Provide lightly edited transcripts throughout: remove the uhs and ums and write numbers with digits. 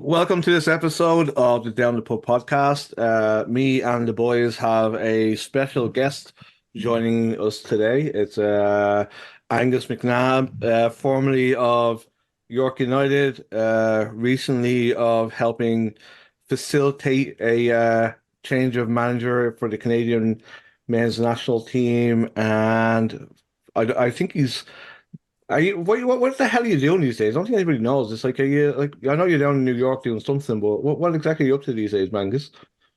Welcome to this episode of the Down the Pub podcast. Me and the boys have a special guest joining us today. It's Angus McNab, formerly of York United, recently of helping facilitate a change of manager for the Canadian men's national team, and I think he's what the hell are you doing these days? I don't think anybody knows. It's like, are you like, I know you're down in New York doing something, but what exactly are you up to these days, Mangus?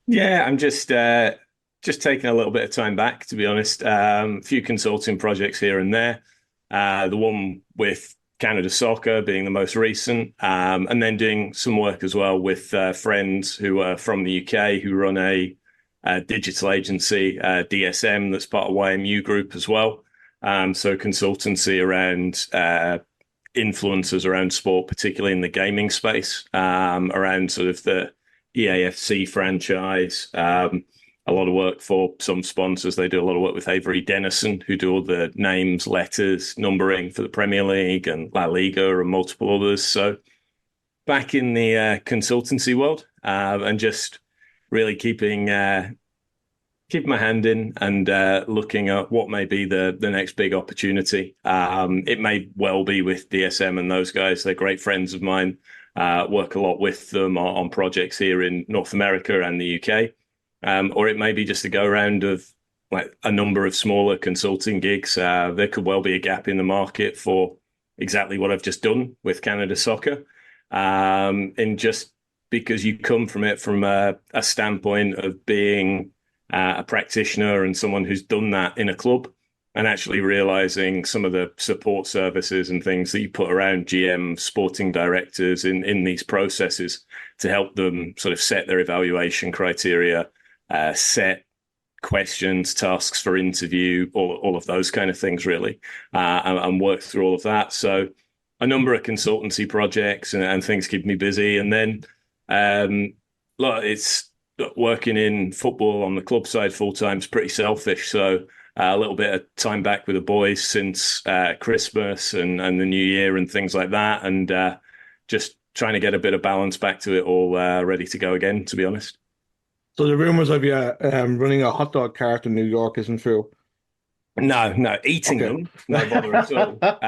Yeah, I'm just taking a little bit of time back, to be honest. A few consulting projects here and there. The one with Canada Soccer being the most recent, and then doing some work as well with friends who are from the UK who run a digital agency, DSM, that's part of YMU Group as well. So consultancy around influencers around sport, particularly in the gaming space, around sort of the EAFC franchise. A lot of work for some sponsors. They do a lot of work with Avery Dennison, who do all the names, letters, numbering for the Premier League and La Liga and multiple others. So back in the consultancy world, and just really keep my hand in and looking at what may be the next big opportunity. It may well be with DSM and those guys. They're great friends of mine. Work a lot with them on projects here in North America and the UK. Or it may be just a go round of like a number of smaller consulting gigs. There could well be a gap in the market for exactly what I've just done with Canada Soccer. And just because you come from it from a standpoint of being a practitioner and someone who's done that in a club, and actually realizing some of the support services and things that you put around GM sporting directors in these processes to help them sort of set their evaluation criteria, set questions, tasks for interview, all of those kind of things, really, and work through all of that. So a number of consultancy projects and things keep me busy. And then look, it's working in football on the club side full time is pretty selfish. So a little bit of time back with the boys since Christmas and the New Year and things like that, and just trying to get a bit of balance back to it all, ready to go again, to be honest. So the rumors of you running a hot dog cart in New York isn't true. No, eating Okay. them, no bother at all. But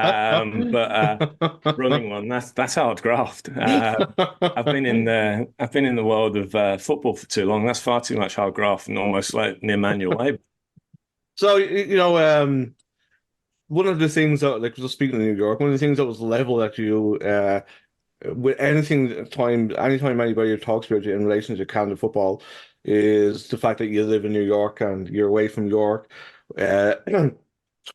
running one, that's hard graft. I've been in the world of football for too long. That's far too much hard graft and almost like near manual labor. So one of the things that, like, just speaking of New York, one of the things that was leveled at you, with anytime anybody talks about you in relation to Canada football, is the fact that you live in New York and you're away from York. Uh,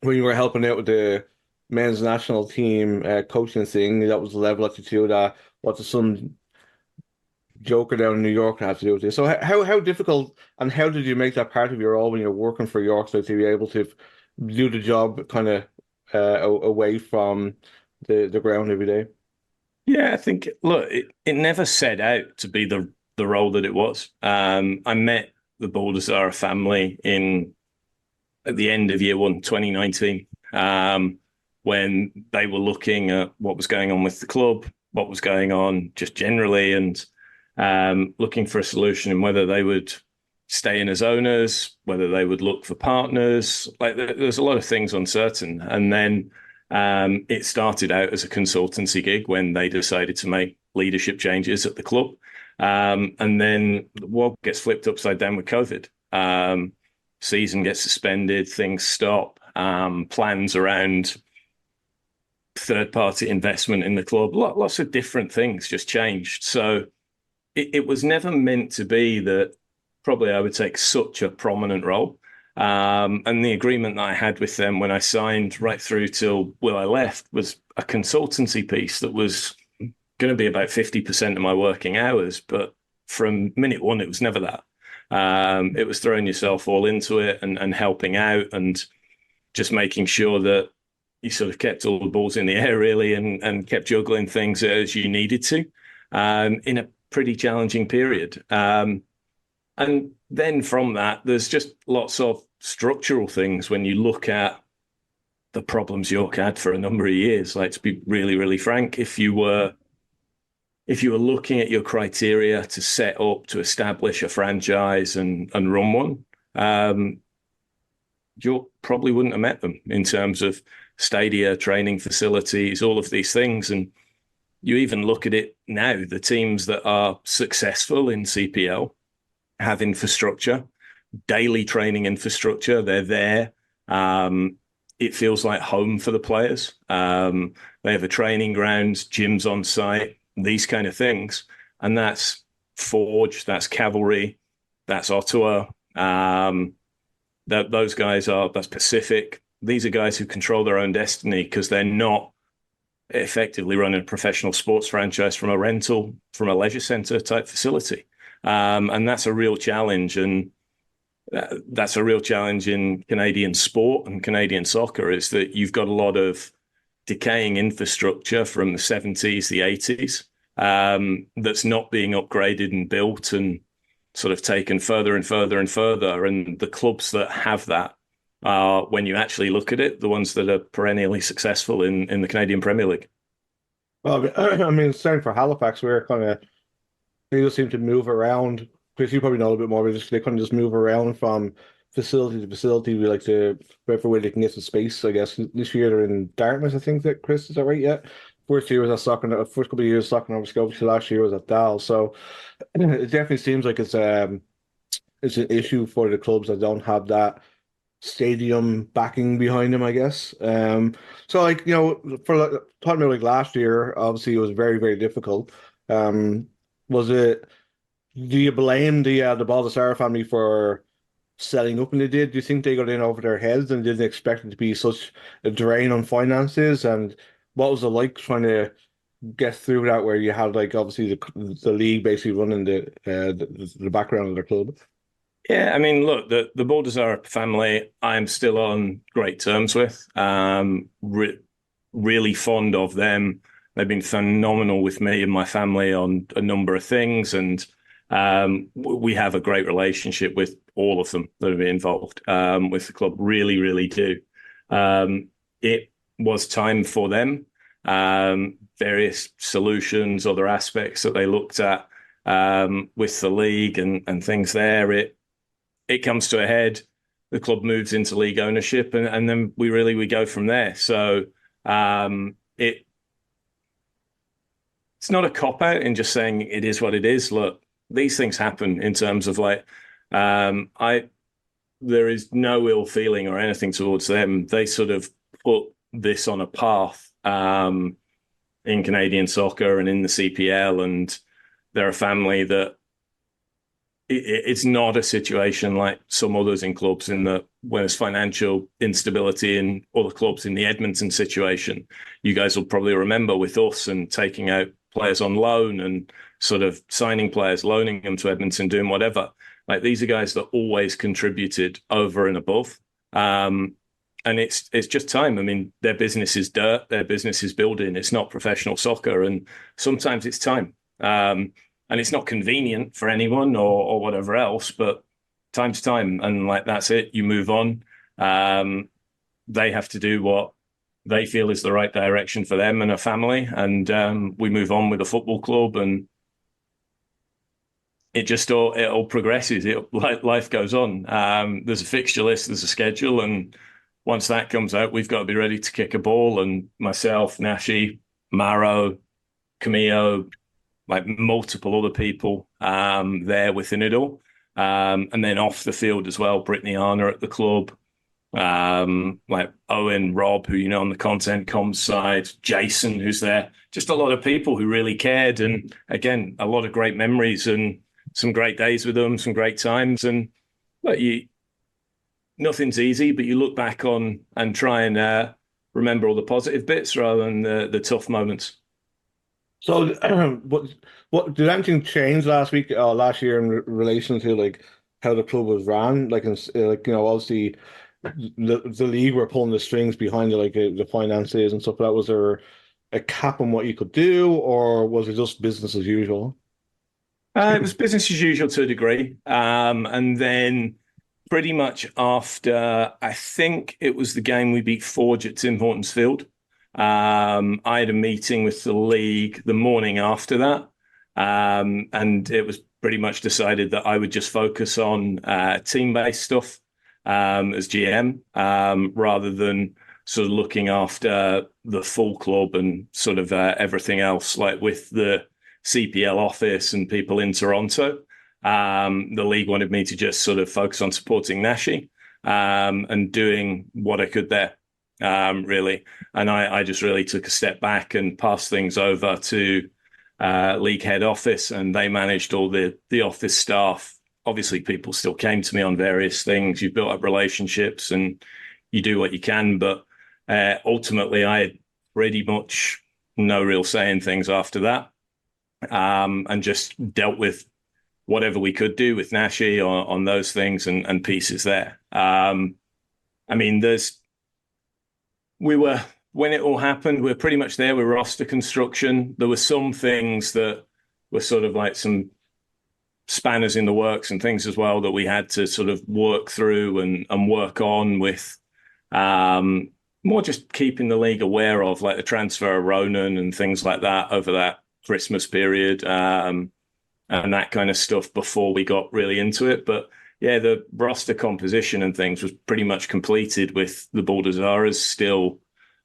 when you were helping out with the men's national team coaching thing, that was leveled at you too. That what does some joker down in New York have to do with this? So how difficult and how did you make that part of your role when you're working for York so to be able to do the job kind of away from the ground every day? Yeah, I think, look, it never set out to be the role that it was. I met the Baldassare family at the end of year one, 2019, when they were looking at what was going on with the club, what was going on just generally, and looking for a solution and whether they would stay in as owners, whether they would look for partners. Like there's a lot of things uncertain. And then it started out as a consultancy gig when they decided to make leadership changes at the club. And then the world gets flipped upside down with COVID. Season gets suspended, things stop, plans around third-party investment in the club, lots of different things just changed. So it was never meant to be that probably I would take such a prominent role. And the agreement that I had with them when I signed right through till I left was a consultancy piece that was going to be about 50% of my working hours. But from minute one, it was never that. It was throwing yourself all into it and helping out and just making sure that you sort of kept all the balls in the air, really, and kept juggling things as you needed to in a pretty challenging period. And then from that, there's just lots of structural things when you look at the problems York had for a number of years. Like, to be really, really frank, if you were if you were looking at your criteria to set up, to establish a franchise and run one, you probably wouldn't have met them in terms of stadia, training facilities, all of these things. And you even look at it now, the teams that are successful in CPL have infrastructure, daily training infrastructure. They're there. It feels like home for the players. They have a training grounds, gyms on site, these kind of things. And that's Forge, that's Cavalry, that's Ottawa. Those guys that's Pacific. These are guys who control their own destiny because they're not effectively running a professional sports franchise from a rental, from a leisure centre type facility. And that's a real challenge. And that's a real challenge in Canadian sport and Canadian soccer, is that you've got a lot of decaying infrastructure from the 70s, the 80s, that's not being upgraded and built and sort of taken further and further and further. And the clubs that have that are, when you actually look at it, the ones that are perennially successful in the Canadian Premier League. Well, I mean, same for Halifax, where they just seem to move around. Chris, you probably know a little bit more, but they kind of just move around from facility to facility. We like to, wherever way they can get some space, I guess. This year they're in Dartmouth, I think, that Chris, is that right? Yeah. First year was at Soccer, first couple of years Soccer Nova Scotia, last year was at Dal. So it definitely seems like it's an issue for the clubs that don't have that stadium backing behind them, I guess. So like, for talking about like last year, obviously it was very, very difficult. Was it? Do you blame the Baldessara family for setting up when they did? Do you think they got in over their heads and didn't expect it to be such a drain on finances? And what was it like trying to get through that, where you had like obviously the league basically running the background of their club? Yeah, I mean, look, the Baldessara family, I'm still on great terms with. Really fond of them. They've been phenomenal with me and my family on a number of things, and we have a great relationship with all of them that have been involved with the club. Really, really do. It was time for them. Various solutions, other aspects that they looked at with the league and things there. It comes to a head. The club moves into league ownership, and then we go from there. So it's not a cop out in just saying it is what it is. Look, these things happen in terms of like, there is no ill feeling or anything towards them. They sort of put this on a path in Canadian soccer and in the CPL, and they're a family that it's not a situation like some others in clubs, in that when there's financial instability in other clubs. In the Edmonton situation, you guys will probably remember with us and taking out players on loan and sort of signing players, loaning them to Edmonton, doing whatever. Like, these are guys that always contributed over and above. And it's just time. I mean, their business is dirt, their business is building. It's not professional soccer, and sometimes it's time. And it's not convenient for anyone or whatever else, but time's time. And like, that's it. You move on. They have to do what they feel is the right direction for them and a family. And we move on with the football club, and it all progresses. Life goes on. There's a fixture list, there's a schedule. And once that comes out, we've got to be ready to kick a ball. And myself, Nashi, Maro, Camillo, like multiple other people there within it all. And then off the field as well, Brittany Arner at the club, like Owen, Rob, who you know on the content comms side, Jason, who's there. Just a lot of people who really cared. And again, a lot of great memories and some great days with them, some great times. And but nothing's easy, but you look back on and try and remember all the positive bits rather than the tough moments. So, what did anything change last year in relation to like how the club was ran? Like, obviously the league were pulling the strings behind it, like the finances and stuff like that. Was there a cap on what you could do, or was it just business as usual? It was business as usual to a degree. And then pretty much after, I think it was the game we beat Forge at Tim Hortons Field. I had a meeting with the league the morning after that. And it was pretty much decided that I would just focus on team-based stuff as GM, rather than sort of looking after the full club and sort of everything else, like with the CPL office and people in Toronto. The league wanted me to just sort of focus on supporting Nashi and doing what I could there, really. And I just really took a step back and passed things over to league head office, and they managed all the office staff. Obviously, people still came to me on various things. You built up relationships and you do what you can, but ultimately, I had pretty much no real say in things after that, and just dealt with whatever we could do with Nashi on those things and pieces there. I mean, when it all happened, we were pretty much there with roster construction. There were some things that were sort of like some spanners in the works and things as well that we had to sort of work through and work on with more just keeping the league aware of, like the transfer of Ronan and things like that over that Christmas period, and that kind of stuff before we got really into it. But yeah, the roster composition and things was pretty much completed with the Baldasaras still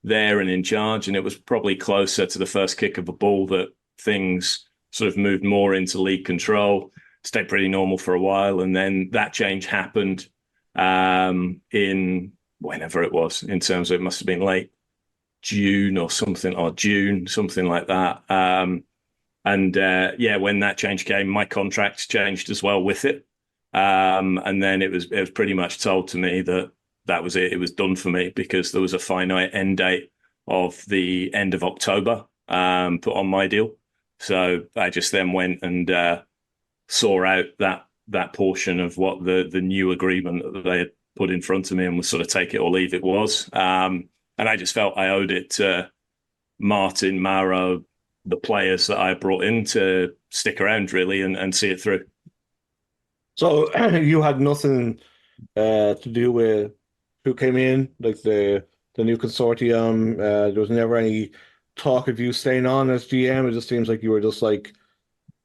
there and in charge. And it was probably closer to the first kick of a ball that things sort of moved more into league control, stayed pretty normal for a while. And then that change happened in whenever it was, in terms of, it must have been late June or something, or June, something like that. Yeah, when that change came, my contract changed as well with it. And then it was pretty much told to me that that was it. It was done for me, because there was a finite end date of the end of October put on my deal. So I just then went and saw out that portion of what the new agreement that they had put in front of me, and was sort of take it or leave it was. And I just felt I owed it to Martin, Maro, the players that I brought in, to stick around really and see it through. So you had nothing to do with who came in, like the new consortium. There was never any talk of you staying on as GM. It just seems like you were just like,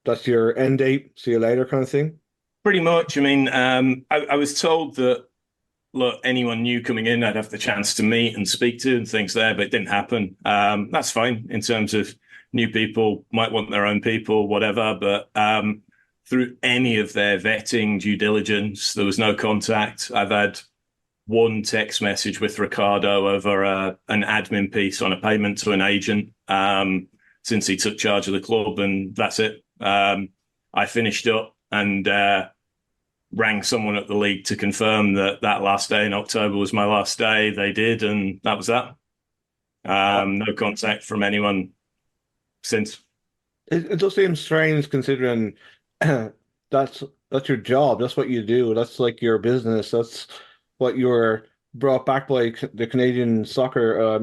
that's your end date, see you later kind of thing. Pretty much. I mean, I was told that, look, anyone new coming in, I'd have the chance to meet and speak to and things there, but it didn't happen. That's fine in terms of new people might want their own people, whatever. But through any of their vetting, due diligence, there was no contact. I've had one text message with Ricardo over an admin piece on a payment to an agent since he took charge of the club, and that's it. I finished up and rang someone at the league to confirm that last day in October was my last day. They did, and that was that. No contact from anyone since. It does seem strange considering that's your job. That's what you do. That's like your business. That's what you were brought back by the Canadian soccer,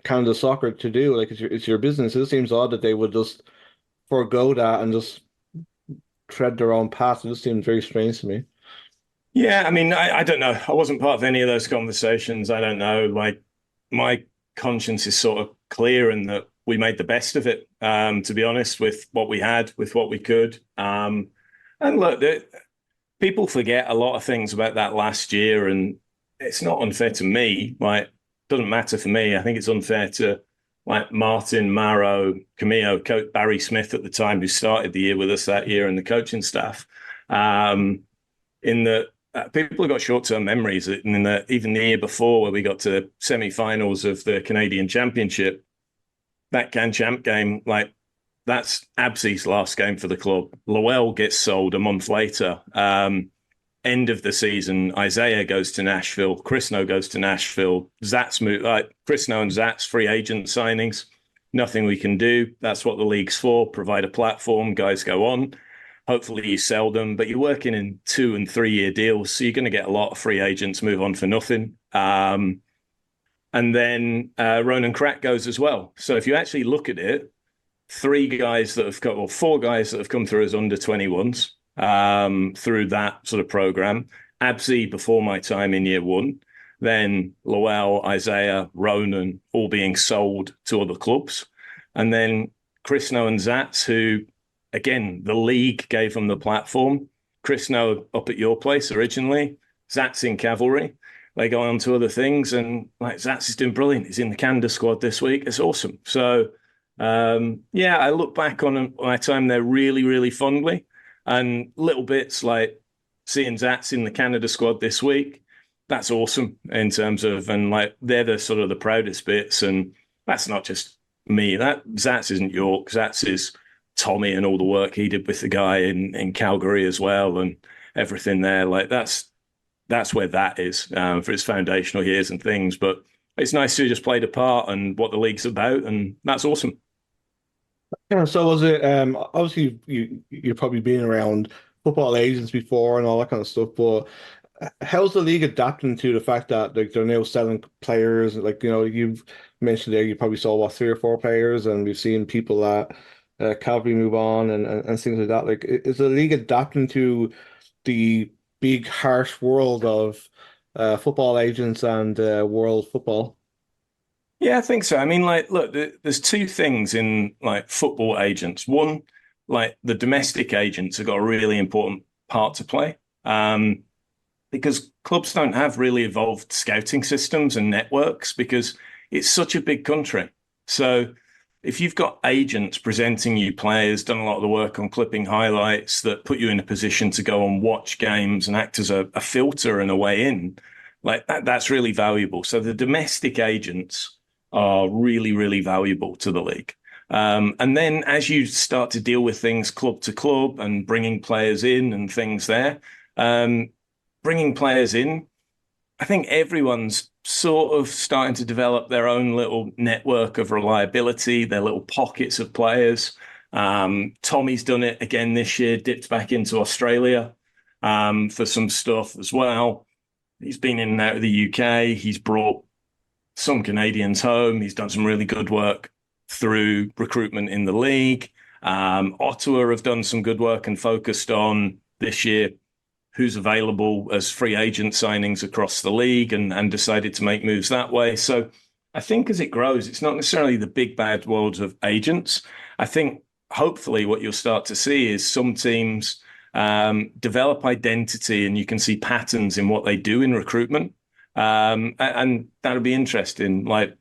Canada Soccer to do. Like it's your business. It seems odd that they would just forego that and just tread their own path. It just seems very strange to me. Yeah, I mean, I don't know. I wasn't part of any of those conversations. I don't know. Like, my conscience is sort of clear in that we made the best of it, to be honest, with what we had, with what we could. And look, people forget a lot of things about that last year, and it's not unfair to me. Like, it doesn't matter for me. I think it's unfair to, like, Martin, Maro, Camillo, Coach Barry Smith at the time, who started the year with us that year, and the coaching staff. In that people have got short-term memories. In that even the year before, where we got to semi-finals of the Canadian Championship, that CANMNT game, like, that's Absi's last game for the club. Lowell gets sold a month later. End of the season, Isaiah goes to Nashville. Chrisno goes to Nashville. Zats move, like Chrisno and Zats free agent signings. Nothing we can do. That's what the league's for. Provide a platform. Guys go on. Hopefully you sell them, but you're working in 2 and 3 year deals, so you're going to get a lot of free agents move on for nothing. And then Ronan Crack goes as well. So if you actually look at it, 4 guys that have come through as under 21s through that sort of program. Absi before my time in year 1, then Lowell, Isaiah, Ronan, all being sold to other clubs. And then Chrisno and Zats, who again, the league gave them the platform. Chris Noah up at your place originally, Zats in Cavalry. They go on to other things, and like Zats is doing brilliant. He's in the Canada squad this week. It's awesome. So, yeah, I look back on my time there really, really fondly, and little bits like seeing Zats in the Canada squad this week. That's awesome in terms of, and like they're the sort of the proudest bits, and that's not just me. That Zats isn't York. Zats is Tommy and all the work he did with the guy in Calgary as well, and everything there. Like that's where that is for its foundational years and things. But it's nice to just played a part and what the league's about, and that's awesome. Yeah, so was it obviously you've probably been around football agents before and all that kind of stuff, but how's the league adapting to the fact that like they're now selling players? Like, you've mentioned there you probably saw what 3 or 4 players, and we've seen people that Calvary move on and things like that. Like, is the league adapting to the big harsh world of football agents and world football? Yeah, I think so. I mean, like, look, there's two things in like football agents. One, like the domestic agents have got a really important part to play. Because clubs don't have really evolved scouting systems and networks because it's such a big country. So if you've got agents presenting you players, done a lot of the work on clipping highlights that put you in a position to go and watch games and act as a filter and a way in, like that's really valuable. So the domestic agents are really, really valuable to the league. And then as you start to deal with things club to club and bringing players in and things there, um, bringing players in, I think everyone's sort of starting to develop their own little network of reliability, their little pockets of players. Tommy's done it again this year, dipped back into Australia for some stuff as well. He's been in and out of the UK. He's brought some Canadians home. He's done some really good work through recruitment in the league. Ottawa have done some good work and focused on this year who's available as free agent signings across the league and decided to make moves that way. So I think as it grows, it's not necessarily the big bad world of agents. I think hopefully what you'll start to see is some teams develop identity and you can see patterns in what they do in recruitment. And that'll be interesting. Like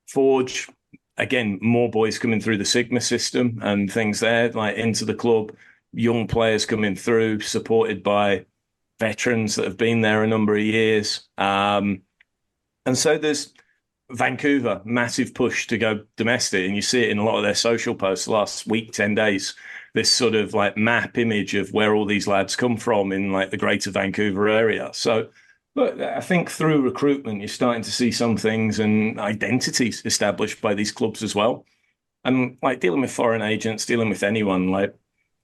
Forge, again, more boys coming through the Sigma system and things there, like into the club, young players coming through, supported by veterans that have been there a number of years. And so there's Vancouver, massive push to go domestic. And you see it in a lot of their social posts last week, 10 days, this sort of like map image of where all these lads come from in like the greater Vancouver area. So, but I think through recruitment, you're starting to see some things and identities established by these clubs as well. And like dealing with foreign agents, dealing with anyone, like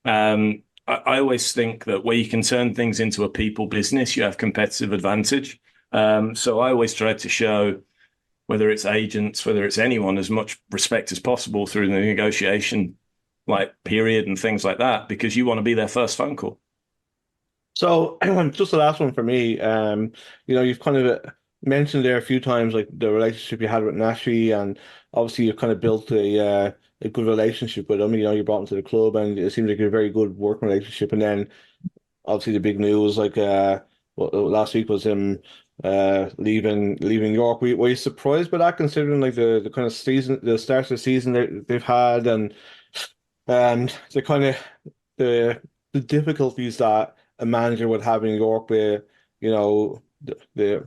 I always think that where you can turn things into a people business, you have competitive advantage. So I always try to show whether it's agents, whether it's anyone, as much respect as possible through the negotiation like period and things like that, because you want to be their first phone call. So just the last one for me. You've kind of mentioned there a few times like the relationship you had with Nashi, and obviously you've kind of built a good relationship with him. You brought him to the club, and it seems like a very good working relationship. And then obviously the big news, like last week was him leaving York. Were you surprised by that, considering like the kind of season, the start of the season they've had, and the kind of the difficulties that a manager would have in York, where the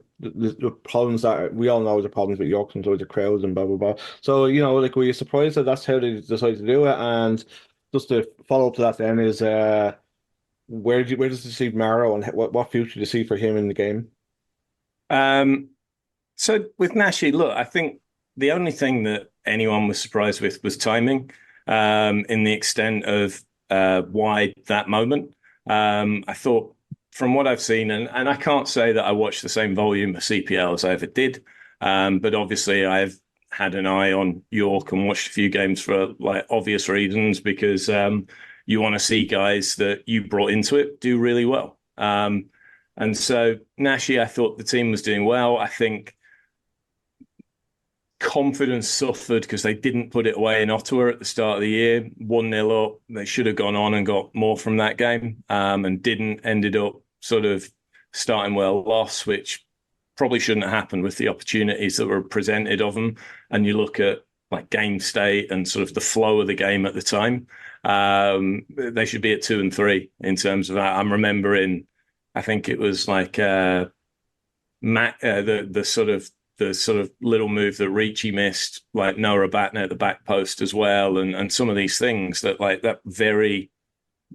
problems that we all know, the problems with York and with the crowds and blah blah blah. So like, were you surprised that that's how they decided to do it? And just to follow up to that, then is where does you see Maro, and what future do you see for him in the game? Um, so with Nashi, look, I think the only thing that anyone was surprised with was timing, in the extent of why that moment. I thought from what I've seen, and I can't say that I watched the same volume of CPL as I ever did, but obviously I've had an eye on York and watched a few games for like obvious reasons because you want to see guys that you brought into it do really well. And so Nashi, I thought the team was doing well. I think confidence suffered because they didn't put it away in Ottawa at the start of the year. 1-0 up. They should have gone on and got more from that game, and didn't. Ended up sort of starting well, loss, which probably shouldn't have happened with the opportunities that were presented of them. And you look at like game state and sort of the flow of the game at the time. They should be at 2 and 3 in terms of that. I'm remembering, I think it was like the sort of little move that Ricci missed, like Noah Batner at the back post as well, and some of these things that like that very,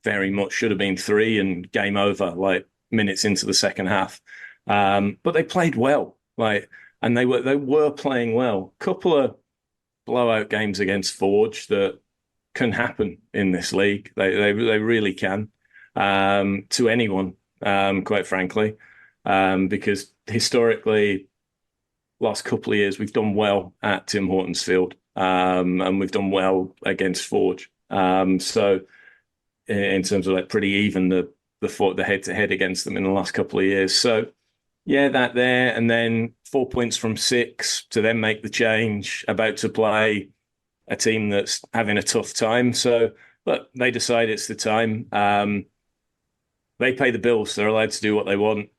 very much should have been 3 and game over, like minutes into the second half. But they played well, like, and they were playing well. Couple of blowout games against Forge that can happen in this league. They really can, to anyone, quite frankly, because historically, last couple of years we've done well at Tim Hortons Field, and we've done well against Forge. So in terms of like pretty even the head to head against them in the last couple of years. So yeah, that there, and then 4 points from 6 to then make the change, about to play a team that's having a tough time. So, but they decide it's the time. They pay the bills. They're allowed to do what they want.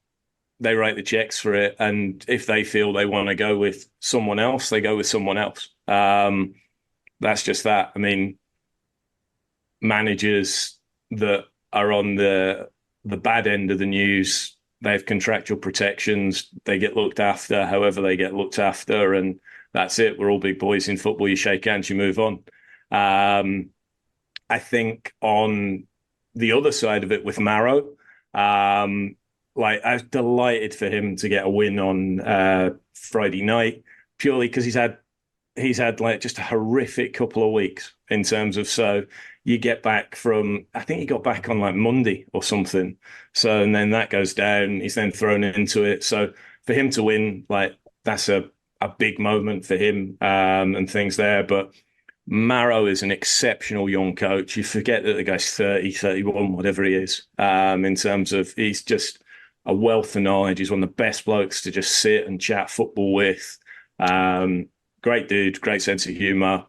They write the checks for it. And if they feel they want to go with someone else, they go with someone else. That's just that. I mean, managers that are on the bad end of the news, they have contractual protections. They get looked after however they get looked after. And that's it. We're all big boys in football. You shake hands, you move on. I think on the other side of it with Marrow, like I was delighted for him to get a win on Friday night, purely because he's had like just a horrific couple of weeks in terms of, so you get back from, I think he got back on like Monday or something. So, and then that goes down, he's then thrown into it. So for him to win, like that's a big moment for him, and things there. But Marrow is an exceptional young coach. You forget that the guy's 30, 31, whatever he is, in terms of he's just a wealth of knowledge. He's one of the best blokes to just sit and chat football with. Great dude, great sense of humour.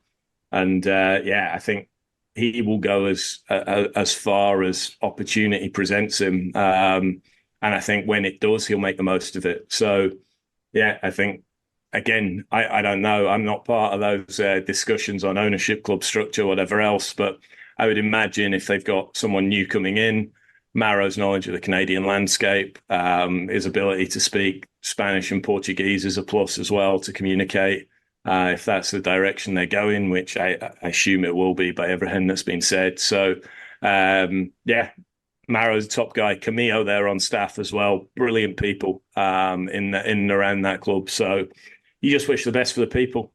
And yeah, I think he will go as far as opportunity presents him. And I think when it does, he'll make the most of it. So yeah, I think, again, I don't know. I'm not part of those discussions on ownership, club structure, whatever else. But I would imagine if they've got someone new coming in, Marrow's knowledge of the Canadian landscape, his ability to speak Spanish and Portuguese is a plus as well to communicate. If that's the direction they're going, which I assume it will be by everything that's been said. So, yeah, Marrow's a top guy. Camillo there on staff as well. Brilliant people in and around that club. So you just wish the best for the people.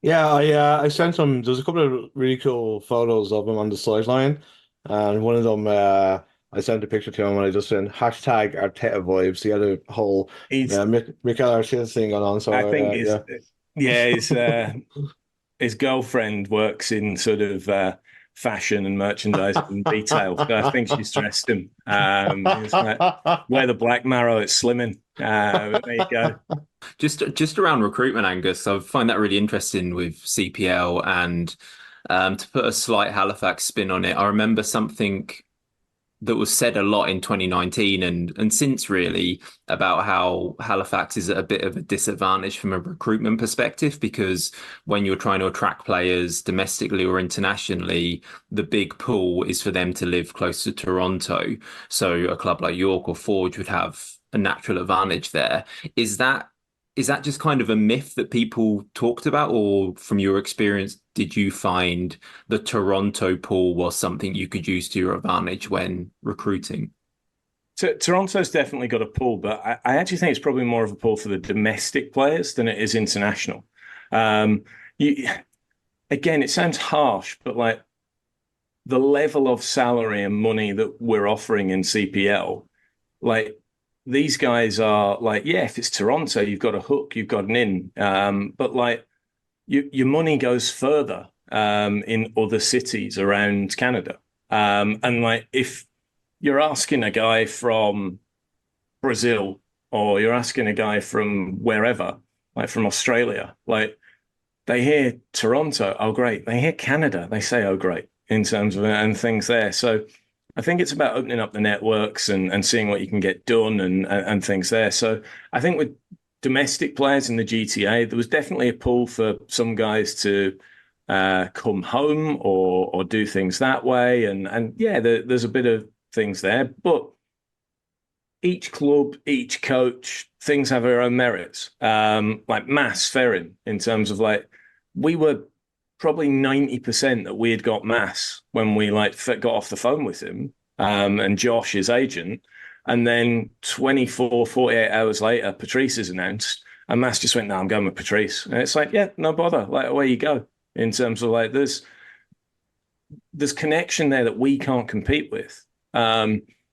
Yeah, I sent him. There's a couple of really cool photos of him on the sideline, and one of them I sent a picture to him and I just sent hashtag Arteta vibes. He had a whole He's, Mikel Arteta thing going on. I So think, yeah. his girlfriend works in sort of fashion and merchandising and retail. So I think she stressed him. He's like, wear the black Marrow, it's slimming. There you go. Just around recruitment, Angus, I find that really interesting with CPL, and to put a slight Halifax spin on it, I remember something that was said a lot in 2019 and since, really, about how Halifax is at a bit of a disadvantage from a recruitment perspective, because when you're trying to attract players domestically or internationally, the big pull is for them to live close to Toronto. So a club like York or Forge would have a natural advantage there. Is that just kind of a myth that people talked about, or from your experience, did you find the Toronto pool was something you could use to your advantage when recruiting? Toronto's definitely got a pull, but I actually think it's probably more of a pull for the domestic players than it is international. You, again, it sounds harsh, but like the level of salary and money that we're offering in CPL, like these guys are like, yeah, if it's Toronto, you've got a hook, you've got an in. But like your money goes further in other cities around Canada. And like if you're asking a guy from Brazil or you're asking a guy from wherever, like from Australia, like they hear Toronto, oh great. They hear Canada, they say oh great in terms of and things there. So I think it's about opening up the networks and seeing what you can get done and things there. So I think with domestic players in the GTA, there was definitely a pull for some guys to come home or do things that way. And yeah, there's a bit of things there, but each club, each coach, things have their own merits. Like Mass Ferrin, in terms of like, we were probably 90% that we had got Mass when we like got off the phone with him, and Josh, his agent. And then 24, 48 hours later, Patrice is announced, and Mass just went, no, I'm going with Patrice. And it's like, yeah, no bother. Like, away you go. In terms of like, there's connection there that we can't compete with.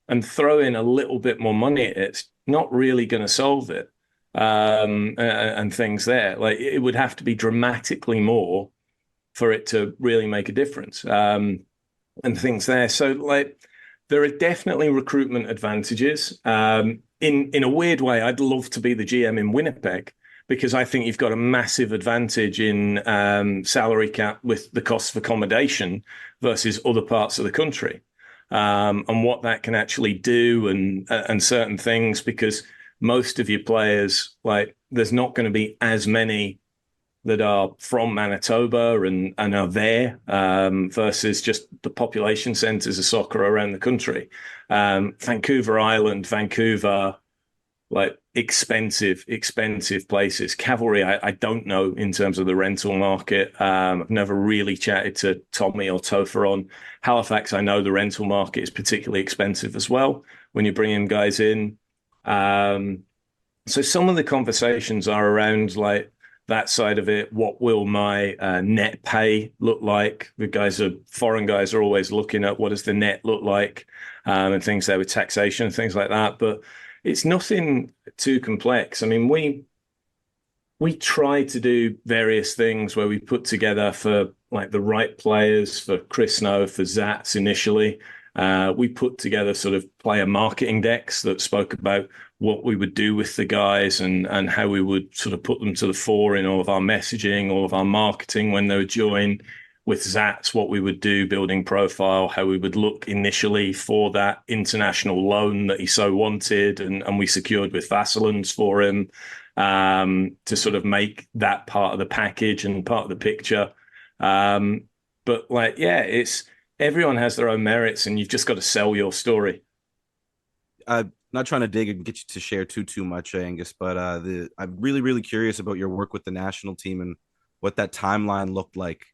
And throw in a little bit more money, it's not really going to solve it. And things there, like it would have to be dramatically more for it to really make a difference. And things there. So like there are definitely recruitment advantages. In a weird way, I'd love to be the GM in Winnipeg because I think you've got a massive advantage in salary cap with the cost of accommodation versus other parts of the country. And what that can actually do and certain things, because most of your players, like there's not going to be as many that are from Manitoba and are there versus just the population centers of soccer around the country. Vancouver Island, Vancouver, like expensive places. Cavalry, I don't know in terms of the rental market. I've never really chatted to Tommy or Topher on Halifax. I know the rental market is particularly expensive as well when you're bringing guys in. So some of the conversations are around like that side of it. What will my net pay look like? Foreign guys are always looking at what does the net look like, and things there with taxation and things like that. But it's nothing too complex. I mean, we try to do various things where we put together for like the right players, for Chris Snow, for Zats initially. We put together sort of player marketing decks that spoke about what we would do with the guys and how we would sort of put them to the fore in all of our messaging, all of our marketing when they would join. With Zats, what we would do, building profile, how we would look initially for that international loan that he so wanted, and we secured with Vassillans for him to sort of make that part of the package and part of the picture. But like, yeah, it's everyone has their own merits, and you've just got to sell your story. I'm not trying to dig and get you to share too much, Angus, but I'm really curious about your work with the national team and what that timeline looked like.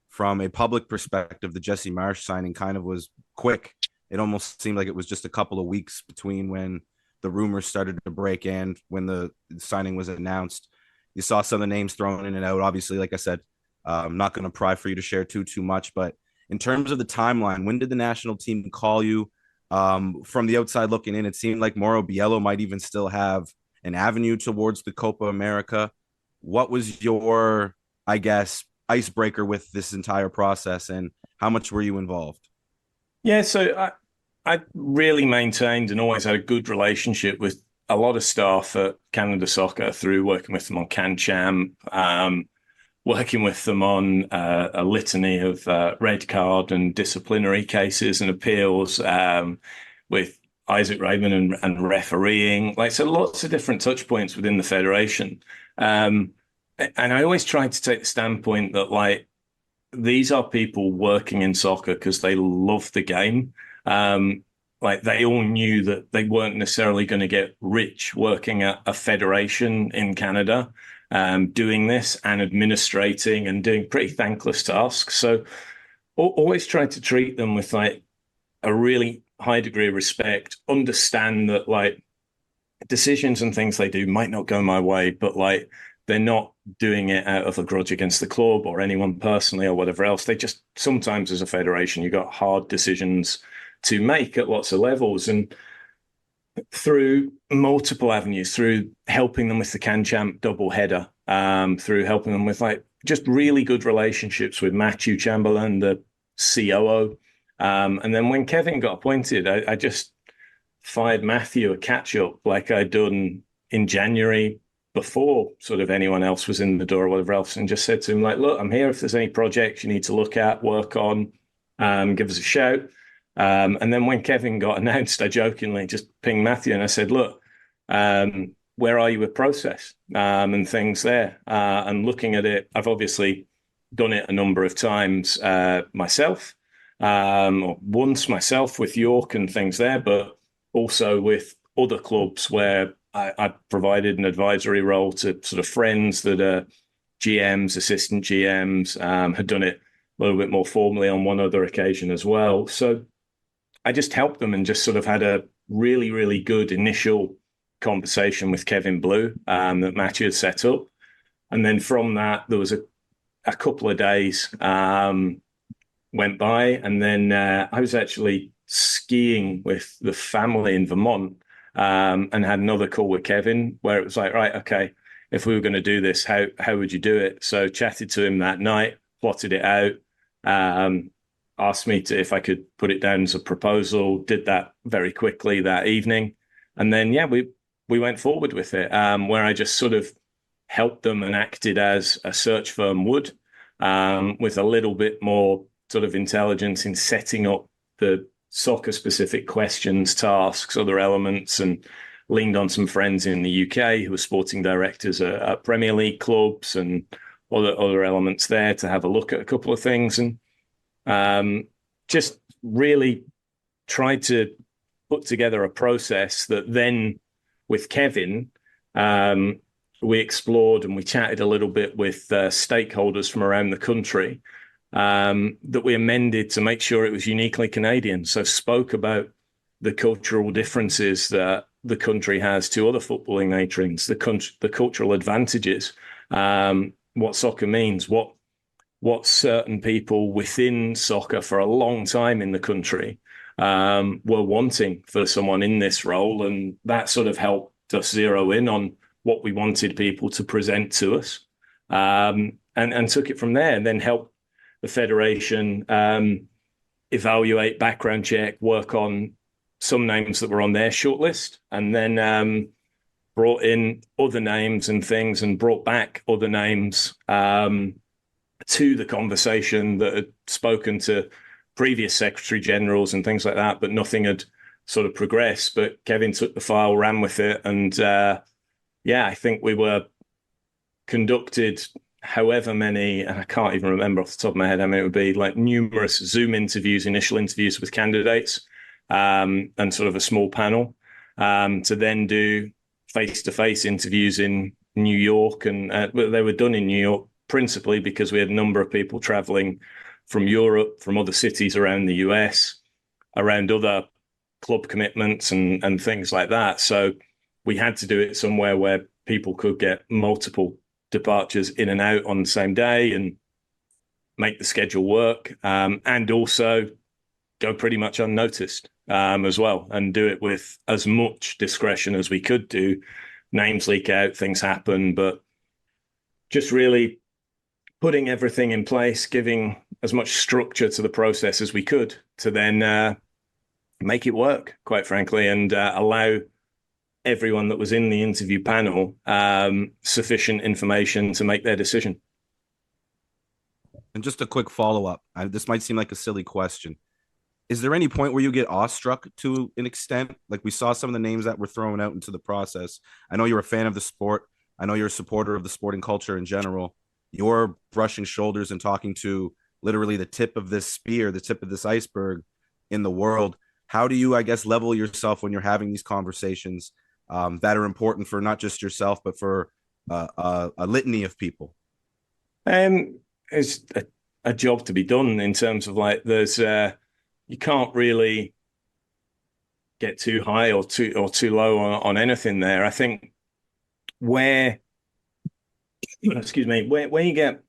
From a public perspective, the Jesse Marsch signing kind of was quick. It almost seemed like it was just a couple of weeks between when the rumors started to break and when the signing was announced. You saw some of the names thrown in and out. Obviously, like I said, I'm not going to pry for you to share too much. But in terms of the timeline, when did the national team call you? From the outside looking in, it seemed like Mauro Biello might even still have an avenue towards the Copa America. What was your, I guess, icebreaker with this entire process, and how much were you involved? Yeah, so I really maintained and always had a good relationship with a lot of staff at Canada Soccer through working with them on CANMNT, working with them on a litany of red card and disciplinary cases and appeals, with Isaac Raymond and refereeing. Like, so lots of different touch points within the federation. And I always tried to take the standpoint that like these are people working in soccer because they love the game. Like they all knew that they weren't necessarily going to get rich working at a federation in Canada, doing this and administrating and doing pretty thankless tasks. So always tried to treat them with like a really high degree of respect, understand that like decisions and things they do might not go my way, but like they're not doing it out of a grudge against the club or anyone personally or whatever else. They just sometimes, as a federation, you've got hard decisions to make at lots of levels. And through multiple avenues, through helping them with the CanChamp double header, through helping them with like just really good relationships with Matthew Chamberlain, the COO. And then when Kevin got appointed, I just fired Matthew a catch up like I'd done in January before sort of anyone else was in the door or whatever else, and just said to him, like, look, I'm here if there's any projects you need to look at, work on, give us a shout. And then when Kevin got announced, I jokingly just pinged Matthew and I said, look, where are you with process and things there? And looking at it, I've obviously done it a number of times myself, or once myself with York and things there, but also with other clubs where I provided an advisory role to sort of friends that are GMs, assistant GMs, had done it a little bit more formally on one other occasion as well. So I just helped them and just sort of had a really, really good initial conversation with Kevin Blue that Matthew had set up. And then from that, there was a couple of days went by. And then I was actually skiing with the family in Vermont and had another call with Kevin where it was like, right, okay, if we were going to do this, how would you do it? So chatted to him that night, plotted it out, asked me if I could put it down as a proposal, did that very quickly that evening. And then, yeah, we went forward with it, where I just sort of helped them and acted as a search firm would, with a little bit more sort of intelligence in setting up the soccer-specific questions, tasks, other elements, and leaned on some friends in the UK who were sporting directors at Premier League clubs and other elements there to have a look at a couple of things, and just really tried to put together a process that then with Kevin, we explored and we chatted a little bit with stakeholders from around the country, that we amended to make sure it was uniquely Canadian. So spoke about the cultural differences that the country has to other footballing nations, the cultural advantages, what soccer means, what certain people within soccer for a long time in the country were wanting for someone in this role. And that sort of helped us zero in on what we wanted people to present to us, and took it from there, and then helped the federation evaluate, background check, work on some names that were on their shortlist, and then brought in other names and things and brought back other names to the conversation that had spoken to previous secretary generals and things like that, but nothing had sort of progressed. But Kevin took the file, ran with it, and yeah, I think we were conducted however many, and I can't even remember off the top of my head how many it would be, like numerous Zoom interviews, initial interviews with candidates, and sort of a small panel, to then do face-to-face interviews in New York. And they were done in New York principally because we had a number of people traveling from Europe, from other cities around the US, around other club commitments and things like that. So we had to do it somewhere where people could get multiple departures in and out on the same day and make the schedule work, and also go pretty much unnoticed as well, and do it with as much discretion as we could do. Names leak out, things happen, but just really putting everything in place, giving as much structure to the process as we could to then make it work, quite frankly, and allow everyone that was in the interview panel sufficient information to make their decision. And just a quick follow-up. This might seem like a silly question. Is there any point where you get awestruck to an extent? Like we saw some of the names that were thrown out into the process. I know you're a fan of the sport. I know you're a supporter of the sporting culture in general. You're brushing shoulders and talking to literally the tip of this spear, the tip of this iceberg in the world. How do you, I guess, level yourself when you're having these conversations that are important for not just yourself, but for a litany of people? It's a job to be done in terms of like there's you can't really get too high or too low on anything there. I think where where you get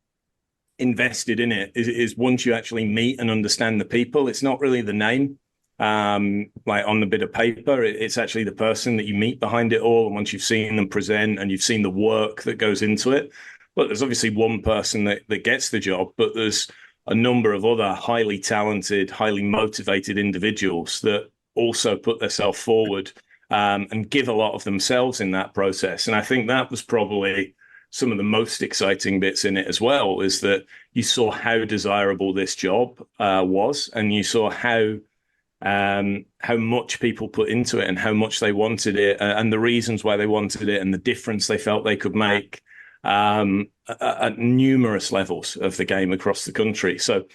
invested in it is once you actually meet and understand the people. It's not really the name, like on the bit of paper. It's actually the person that you meet behind it all. And once you've seen them present and you've seen the work that goes into it, look, there's obviously one person that gets the job, but there's a number of other highly talented, highly motivated individuals that also put themselves forward and give a lot of themselves in that process. And I think that was probably some of the most exciting bits in it as well, is that you saw how desirable this job was, and you saw how much people put into it and how much they wanted it, and the reasons why they wanted it and the difference they felt they could make at numerous levels of the game across the country. So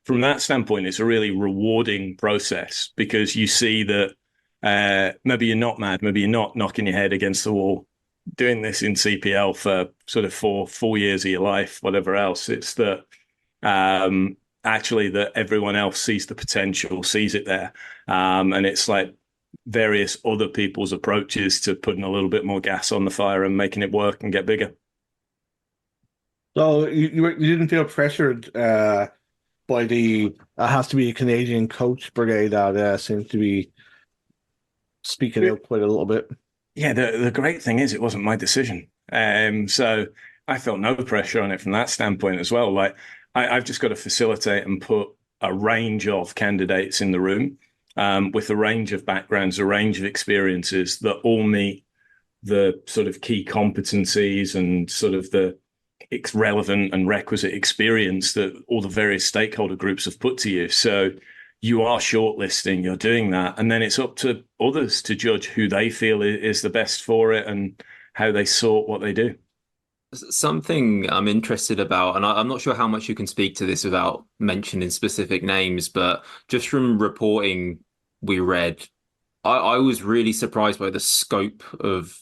from that standpoint, it's a really rewarding process, because you see that maybe you're not mad, maybe you're not knocking your head against the wall doing this in CPL for sort of 4 years of your life, whatever else. It's that actually that everyone else sees the potential, sees it there. And it's like various other people's approaches to putting a little bit more gas on the fire and making it work and get bigger. So you didn't feel pressured by the has to be a Canadian coach brigade that seems to be speaking out quite a little bit. Yeah, the great thing is it wasn't my decision. So I felt no pressure on it from that standpoint as well. Like I've just got to facilitate and put a range of candidates in the room with a range of backgrounds, a range of experiences that all meet the sort of key competencies and sort of the relevant and requisite experience that all the various stakeholder groups have put to you. So you are shortlisting, you're doing that, and then it's up to others to judge who they feel is the best for it and how they sort what they do. Something I'm interested about, and I'm not sure how much you can speak to this without mentioning specific names, but just from reporting we read, I was really surprised by the scope of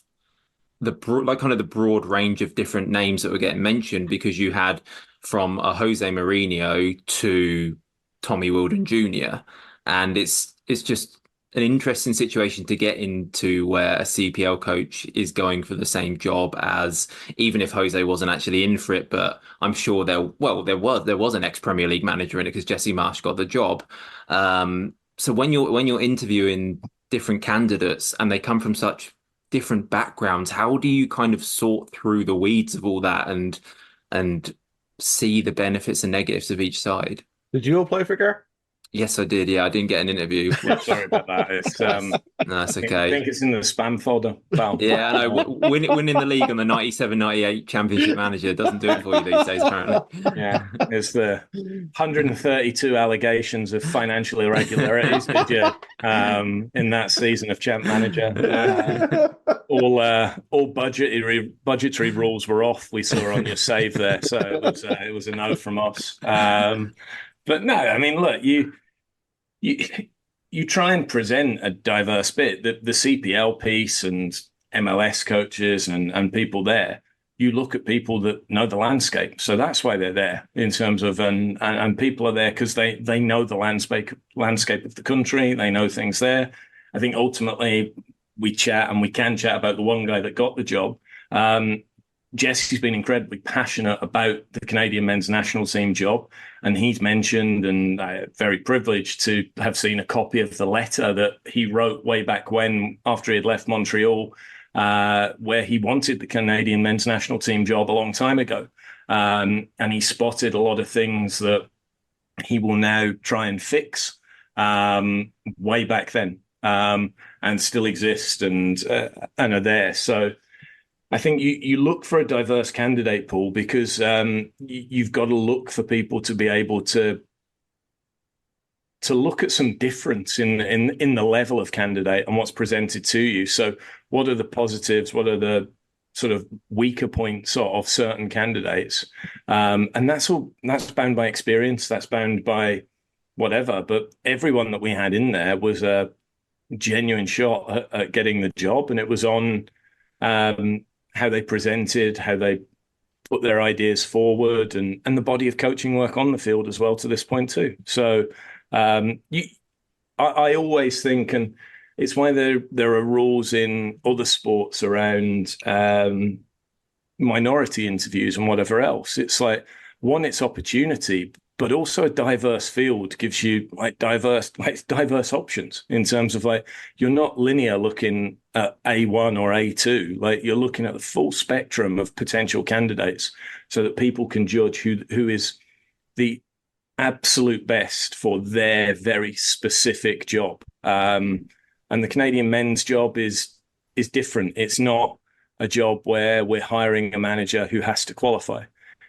the broad range of different names that were getting mentioned, because you had from a Jose Mourinho to Tommy Wilden Jr. And it's just an interesting situation to get into, where a CPL coach is going for the same job as, even if Jose wasn't actually in for it, but I'm sure there was an ex-Premier League manager in it, because Jesse Marsch got the job. So when you're interviewing different candidates and they come from such different backgrounds, how do you kind of sort through the weeds of all that and see the benefits and negatives of each side? Did you apply for Gar? Yes, I did. Yeah, I didn't get an interview. Sorry about that. It's No, that's okay. I think it's in the spam folder. Pal. Yeah, I know. Winning the league on the 97-98 Championship Manager doesn't do it for you these days, apparently. Yeah, it's the 132 allegations of financial irregularities did you, in that season of Champ Manager. All budgetary rules were off. We saw on your save there, so it was a no from us. But no, I mean, look, you try and present a diverse bit. The CPL piece and MLS coaches and people there, you look at people that know the landscape. So that's why they're there, in terms of, and people are there because they know the landscape of the country. They know things there. I think ultimately we chat, and we can chat about the one guy that got the job. Jesse's been incredibly passionate about the Canadian men's national team job, and he's mentioned, and very privileged to have seen a copy of the letter that he wrote way back when, after he had left Montreal, where he wanted the Canadian men's national team job a long time ago. And he spotted a lot of things that he will now try and fix way back then, and still exist and are there. So I think you look for a diverse candidate pool, because you've got to look for people to be able to look at some difference in the level of candidate and what's presented to you. So what are the positives? What are the sort of weaker points of certain candidates? And that's bound by experience. That's bound by whatever. But everyone that we had in there was a genuine shot at getting the job, and it was on how they presented, how they put their ideas forward, and the body of coaching work on the field as well to this point too. So I always think, and it's why there are rules in other sports around minority interviews and whatever else. It's like, one, it's opportunity, but also a diverse field gives you diverse options, in terms of you're not linear looking at A1 or A2. You're looking at the full spectrum of potential candidates, so that people can judge who is the absolute best for their very specific job. And And the Canadian men's job is different. It's not a job where we're hiring a manager who has to qualify.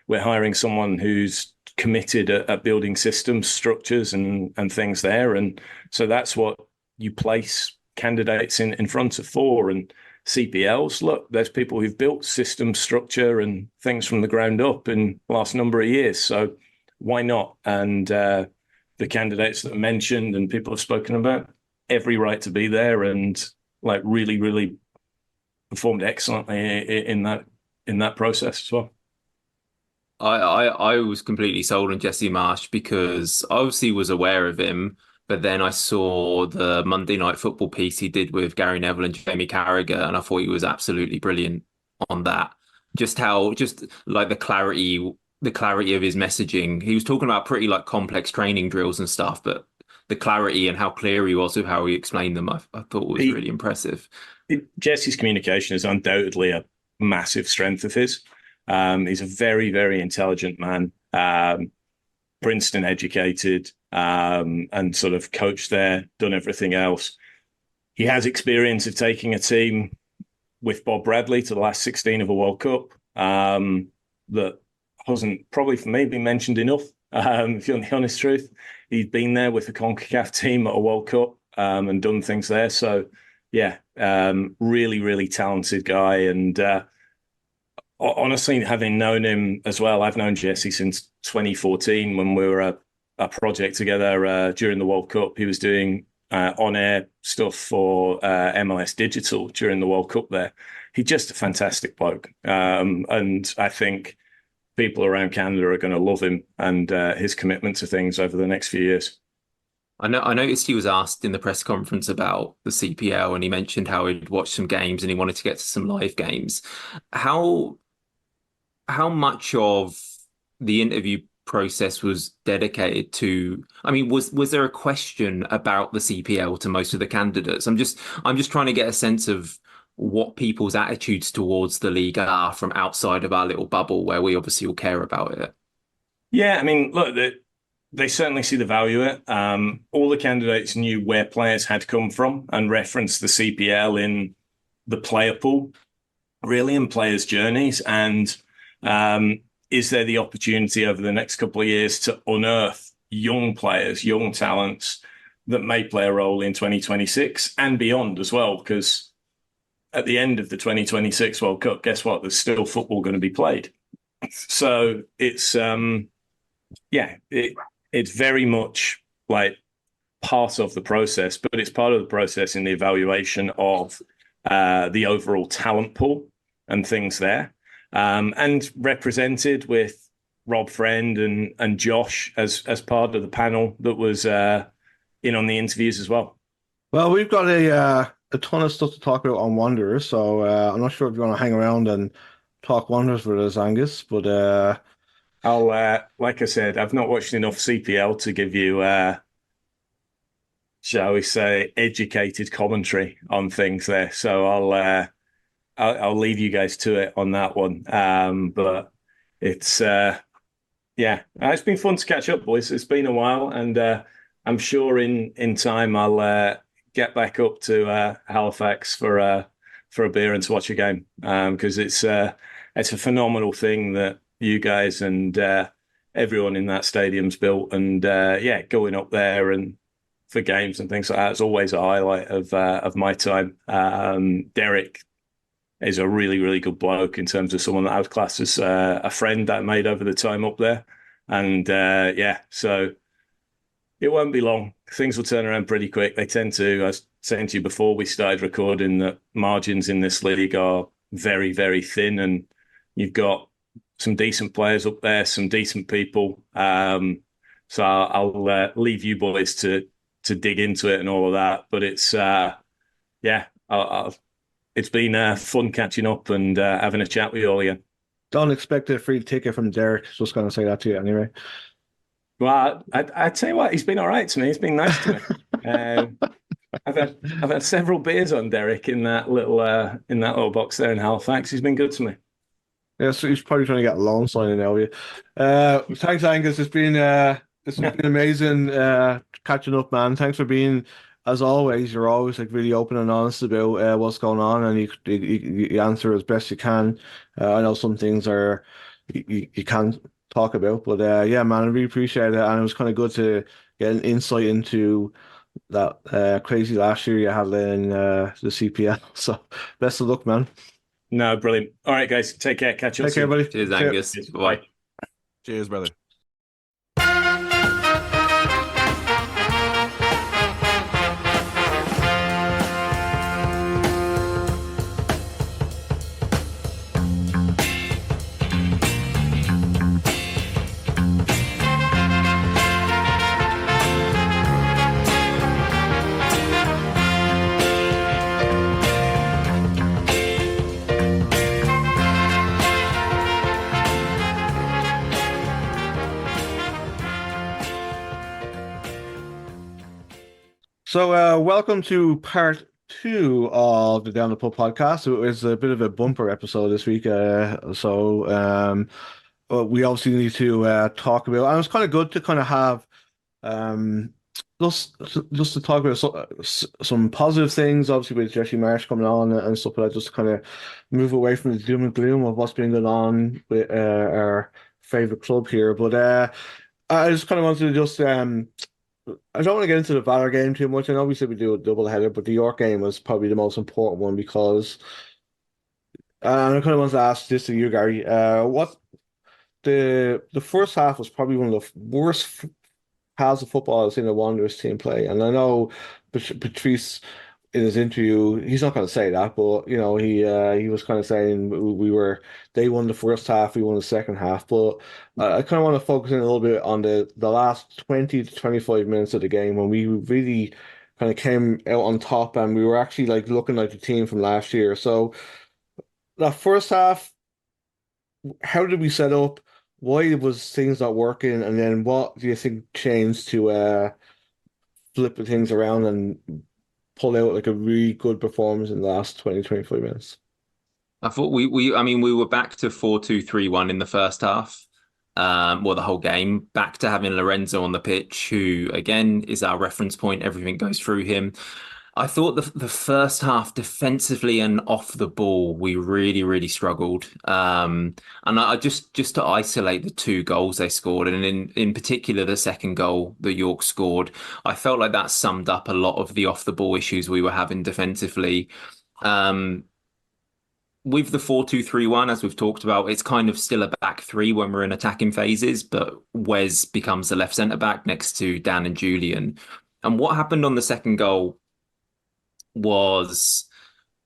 We're hiring someone who's committed at building systems, structures, and things there. And so that's what you place candidates in front of for. And CPLs, look, there's people who've built system structure and things from the ground up in the last number of years. So why not? And the candidates that are mentioned and people have spoken about, every right to be there, and like really, really performed excellently in that process as well. I was completely sold on Jesse Marsch because I obviously was aware of him, but then I saw the Monday Night Football piece he did with Gary Neville and Jamie Carragher, and I thought he was absolutely brilliant on that. Just like the clarity of his messaging. He was talking about pretty like complex training drills and stuff, but the clarity and how clear he was with how he explained them, I thought was really impressive. Jesse's communication is undoubtedly a massive strength of his. He's a very, very intelligent man, Princeton educated, and sort of coached there, done everything else. He has experience of taking a team with Bob Bradley to the last 16 of a World Cup, that hasn't probably for me been mentioned enough, if you want the honest truth. He's been there with the CONCACAF team at a World Cup, and done things there. So, yeah, really, really talented guy. And honestly, having known him as well, I've known Jesse since 2014 when we were a project together during the World Cup. He was doing on-air stuff for MLS Digital during the World Cup there. He's just a fantastic bloke. And I think people around Canada are going to love him and his commitment to things over the next few years. I noticed he was asked in the press conference about the CPL, and he mentioned how he'd watched some games and he wanted to get to some live games. How much of the interview process was dedicated to, I mean, was there a question about the CPL to most of the candidates? I'm just trying to get a sense of what people's attitudes towards the league are from outside of our little bubble where we obviously all care about it. Yeah, I mean, look, they certainly see the value in it. All the candidates knew where players had come from and referenced the CPL in the player pool, really, and players' journeys. And is there the opportunity over the next couple of years to unearth young players, young talents that may play a role in 2026 and beyond as well? Because at the end of the 2026 World Cup, guess what? There's still football going to be played. So it's, it's very much like part of the process, but it's part of the process in the evaluation of the overall talent pool and things there. And represented with Rob Friend and Josh as part of the panel that was in on the interviews as well. Well, we've got a ton of stuff to talk about on Wanderers, so I'm not sure if you want to hang around and talk Wanderers with us, Angus, but I'll, like I said, I've not watched enough CPL to give you, shall we say, educated commentary on things there. So I'll leave you guys to it on that one. But it's it's been fun to catch up, boys. It's been a while, and I'm sure in time I'll get back up to Halifax for a beer and to watch a game, because it's a phenomenal thing that you guys and everyone in that stadium's built, and going up there and for games and things like that is always a highlight of my time. Derek is a really, really good bloke in terms of someone that I would class as a friend that I made over the time up there. And so it won't be long. Things will turn around pretty quick. They tend to, I was saying to you before we started recording, that margins in this league are very, very thin, and you've got some decent players up there, some decent people. So I'll leave you boys to dig into it and all of that. But it's, it's been fun catching up and having a chat with you all again. don't expect a free ticket from Derek. Just going to say that to you anyway. Well, I tell you what, he's been all right to me. He's been nice to me. I've had several beers on Derek in that little box there in Halifax. He's been good to me. Yeah, so he's probably trying to get a loan signing now. Thanks, Angus. It's been amazing catching up, man. Thanks for being as always, you're always like really open and honest about what's going on, and you answer as best you can. I know some things are you can't talk about, but yeah, man, I really appreciate it, and it was kind of good to get an insight into that crazy last year you had in the CPL. So best of luck, man. No, brilliant. All right, guys, take care. Catch up Take care, soon. buddy. Cheers, See ya. Angus. Cheers. Bye. Bye. Cheers, brother. So, welcome to part two of the Down the Pub podcast. It was a bit of a bumper episode this week. We obviously need to talk about, and it's kind of good to kind of have um, just just to talk about some positive things, obviously with Jesse Marsch coming on and stuff like that, just to kind of move away from the doom and gloom of what's been going on with our favorite club here. But I just kind of wanted to just I don't want to get into the Valor game too much. I know we said we do a double header, but the York game was probably the most important one because, and I kind of want to ask this to you, Gary. What the first half was probably one of the worst halves of football I've seen a Wanderers team play, and I know Patrice in his interview, he's not going to say that, but you know, he was kind of saying they won the first half, we won the second half, but I kind of want to focus in a little bit on the last 20 to 25 minutes of the game when we really kind of came out on top and we were actually like looking like the team from last year. So that first half, how did we set up? Why was things not working? And then what do you think changed to flip the things around and pull out like a really good performance in the last 20, 25 minutes? I thought I mean, we were back to 4-2-3-1 in the first half. Well, the whole game, back to having Lorenzo on the pitch, who again is our reference point. Everything goes through him. I thought the first half defensively and off the ball, we really, really struggled. And I just to isolate the two goals they scored, and in particular the second goal that York scored, I felt like that summed up a lot of the off the ball issues we were having defensively. With the 4-2-3-1, as we've talked about, it's kind of still a back three when we're in attacking phases, but Wes becomes the left centre back next to Dan and Julian. And what happened on the second goal was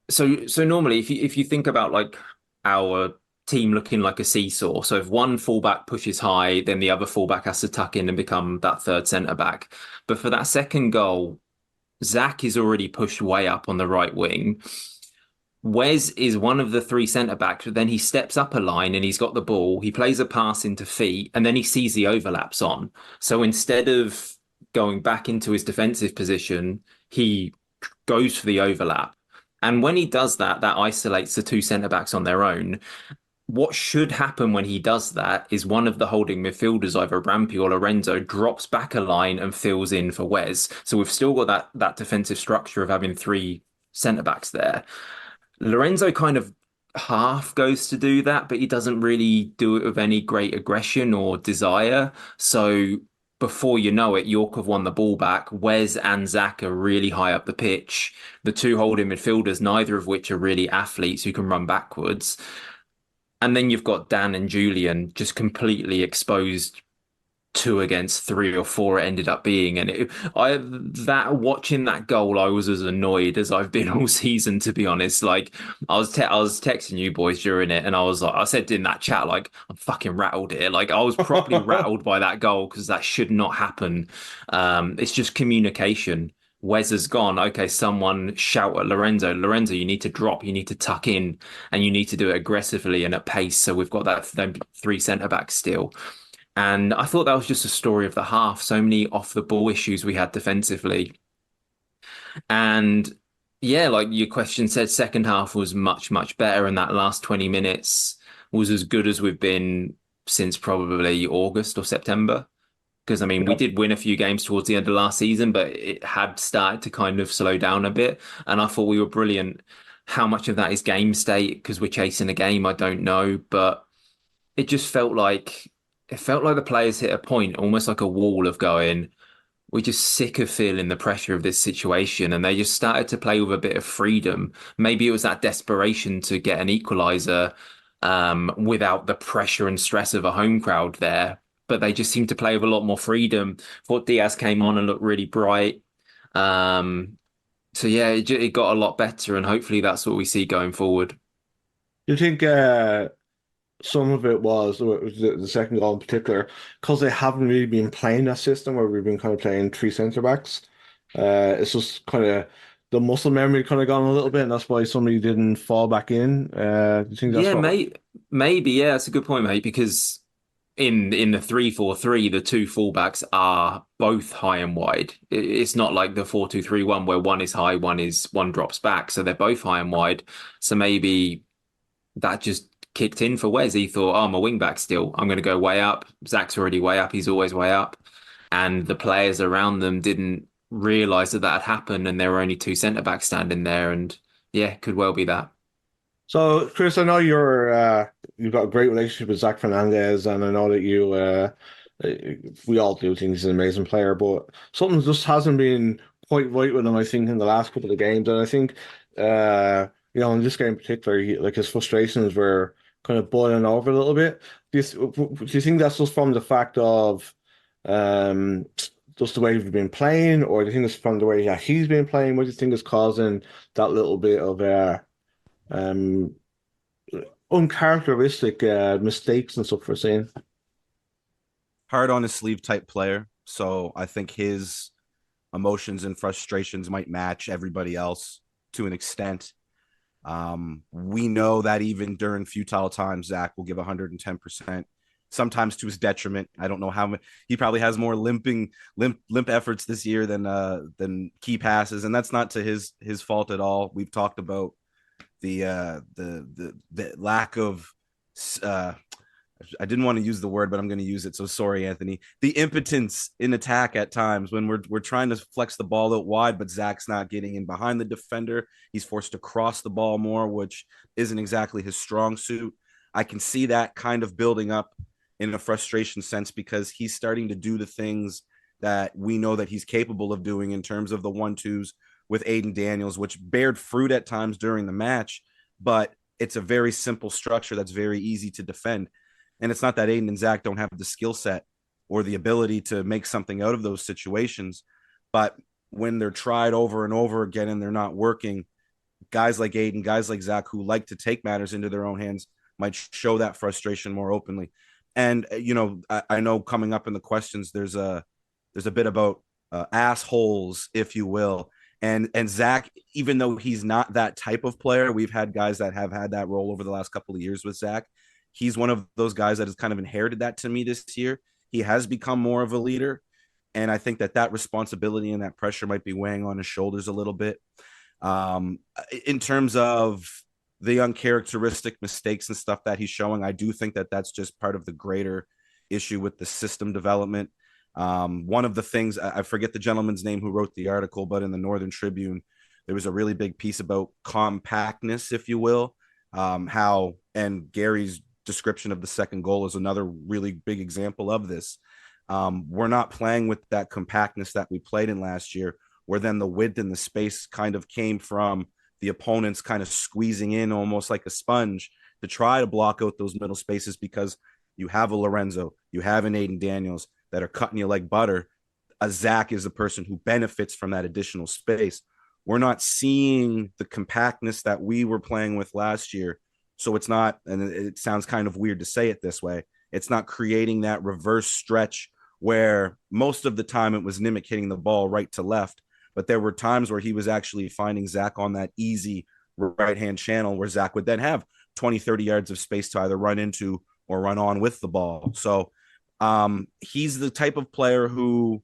so normally if you think about like our team looking like a seesaw, so if one fullback pushes high, then the other fullback has to tuck in and become that third centre back. But for that second goal, Zach is already pushed way up on the right wing. Wes is one of the three centre backs, but then he steps up a line and he's got the ball. He plays a pass into feet and then he sees the overlaps on. So instead of going back into his defensive position, he goes for the overlap. And when he does that, that isolates the two centre backs on their own. What should happen when he does that is one of the holding midfielders, either Rampy or Lorenzo, drops back a line and fills in for Wes. So we've still got that defensive structure of having three centre backs there. Lorenzo kind of half goes to do that, but he doesn't really do it with any great aggression or desire. So before you know it, York have won the ball back. Wes and Zach are really high up the pitch. The two holding midfielders, neither of which are really athletes who can run backwards. And then you've got Dan and Julian just completely exposed 2 against 3 or 4 it ended up being. And watching that goal, I was as annoyed as I've been all season, to be honest. Like I was texting you boys during it, and I said in that chat, like, I'm fucking rattled here. Like I was properly rattled by that goal because that should not happen. It's just communication. Wes has gone, okay, someone shout at Lorenzo. Lorenzo, you need to drop, you need to tuck in, and you need to do it aggressively and at pace. So we've got that three centre backs still. And I thought that was just a story of the half. So many off the ball issues we had defensively. And yeah, like your question said, second half was much, much better. And that last 20 minutes was as good as we've been since probably August or September. Because, I mean, we did win a few games towards the end of last season, but it had started to kind of slow down a bit. And I thought we were brilliant. How much of that is game state because we're chasing a game, I don't know. But it just felt like the players hit a point, almost like a wall of going, we're just sick of feeling the pressure of this situation. And they just started to play with a bit of freedom. Maybe it was that desperation to get an equalizer without the pressure and stress of a home crowd there. But they just seemed to play with a lot more freedom. Thought Diaz came on and looked really bright. Um, so yeah, it got a lot better, and hopefully that's what we see going forward. Do you think some of it was the second goal in particular because they haven't really been playing that system where we've been kind of playing three centre backs. It's just kind of the muscle memory kind of gone a little bit, and that's why somebody didn't fall back in. Do you think that's Yeah, what? maybe. Yeah, that's a good point, mate. Because in the 3-4-3, the two fullbacks are both high and wide. It's not like the 4-2-3-1 where one is high, one drops back. So they're both high and wide. So maybe that just kicked in for Wes. He thought, oh, I'm a wing back still. I'm going to go way up. Zach's already way up. He's always way up. And the players around them didn't realize that had happened, and there were only two centre backs standing there. And yeah, could well be that. So, Chris, I know you've got a great relationship with Zach Fernandez, and I know that uh, we all do think he's an amazing player, but something just hasn't been quite right with him, I think, in the last couple of games. And I think, in this game in particular, like his frustrations were kind of boiling over a little bit. Do you think that's just from the fact of um, just the way we've been playing, or do you think it's from the way that he's been playing? What do you think is causing that little bit of um, uncharacteristic mistakes and stuff we're seeing? Hard on his sleeve type player. So I think his emotions and frustrations might match everybody else to an extent. We know that even during futile times, Zach will give 110%, sometimes to his detriment. I don't know how much he probably has more limp efforts this year than key passes, and that's not to his fault at all. We've talked about the lack of I didn't want to use the word, but I'm going to use it. So sorry, Anthony. The impotence in attack at times when we're trying to flex the ball out wide, but Zach's not getting in behind the defender. He's forced to cross the ball more, which isn't exactly his strong suit. I can see that kind of building up in a frustration sense because he's starting to do the things that we know that he's capable of doing in terms of the 1-2s with Aiden Daniels, which bared fruit at times during the match, but it's a very simple structure that's very easy to defend. And it's not that Aiden and Zach don't have the skill set or the ability to make something out of those situations, but when they're tried over and over again and they're not working, guys like Aiden, guys like Zach, who like to take matters into their own hands, might show that frustration more openly. And I know coming up in the questions, there's a bit about assholes, if you will. And Zach, even though he's not that type of player, we've had guys that have had that role over the last couple of years with Zach. He's one of those guys that has kind of inherited that to me this year. He has become more of a leader. And I think that responsibility and that pressure might be weighing on his shoulders a little bit. In terms of the uncharacteristic mistakes and stuff that he's showing, I do think that that's just part of the greater issue with the system development. One of the things, I forget the gentleman's name who wrote the article, but in the Northern Tribune, there was a really big piece about compactness, if you will, and Gary's description of the second goal is another really big example of this. We're not playing with that compactness that we played in last year, where then the width and the space kind of came from the opponents kind of squeezing in almost like a sponge to try to block out those middle spaces because you have a Lorenzo, you have an Aiden Daniels that are cutting you like butter. A Zach is the person who benefits from that additional space. We're not seeing the compactness that we were playing with last year. So it's not, and it sounds kind of weird to say it this way, it's not creating that reverse stretch where most of the time it was Nimick hitting the ball right to left. But there were times where he was actually finding Zach on that easy right-hand channel where Zach would then have 20, 30 yards of space to either run into or run on with the ball. So he's the type of player who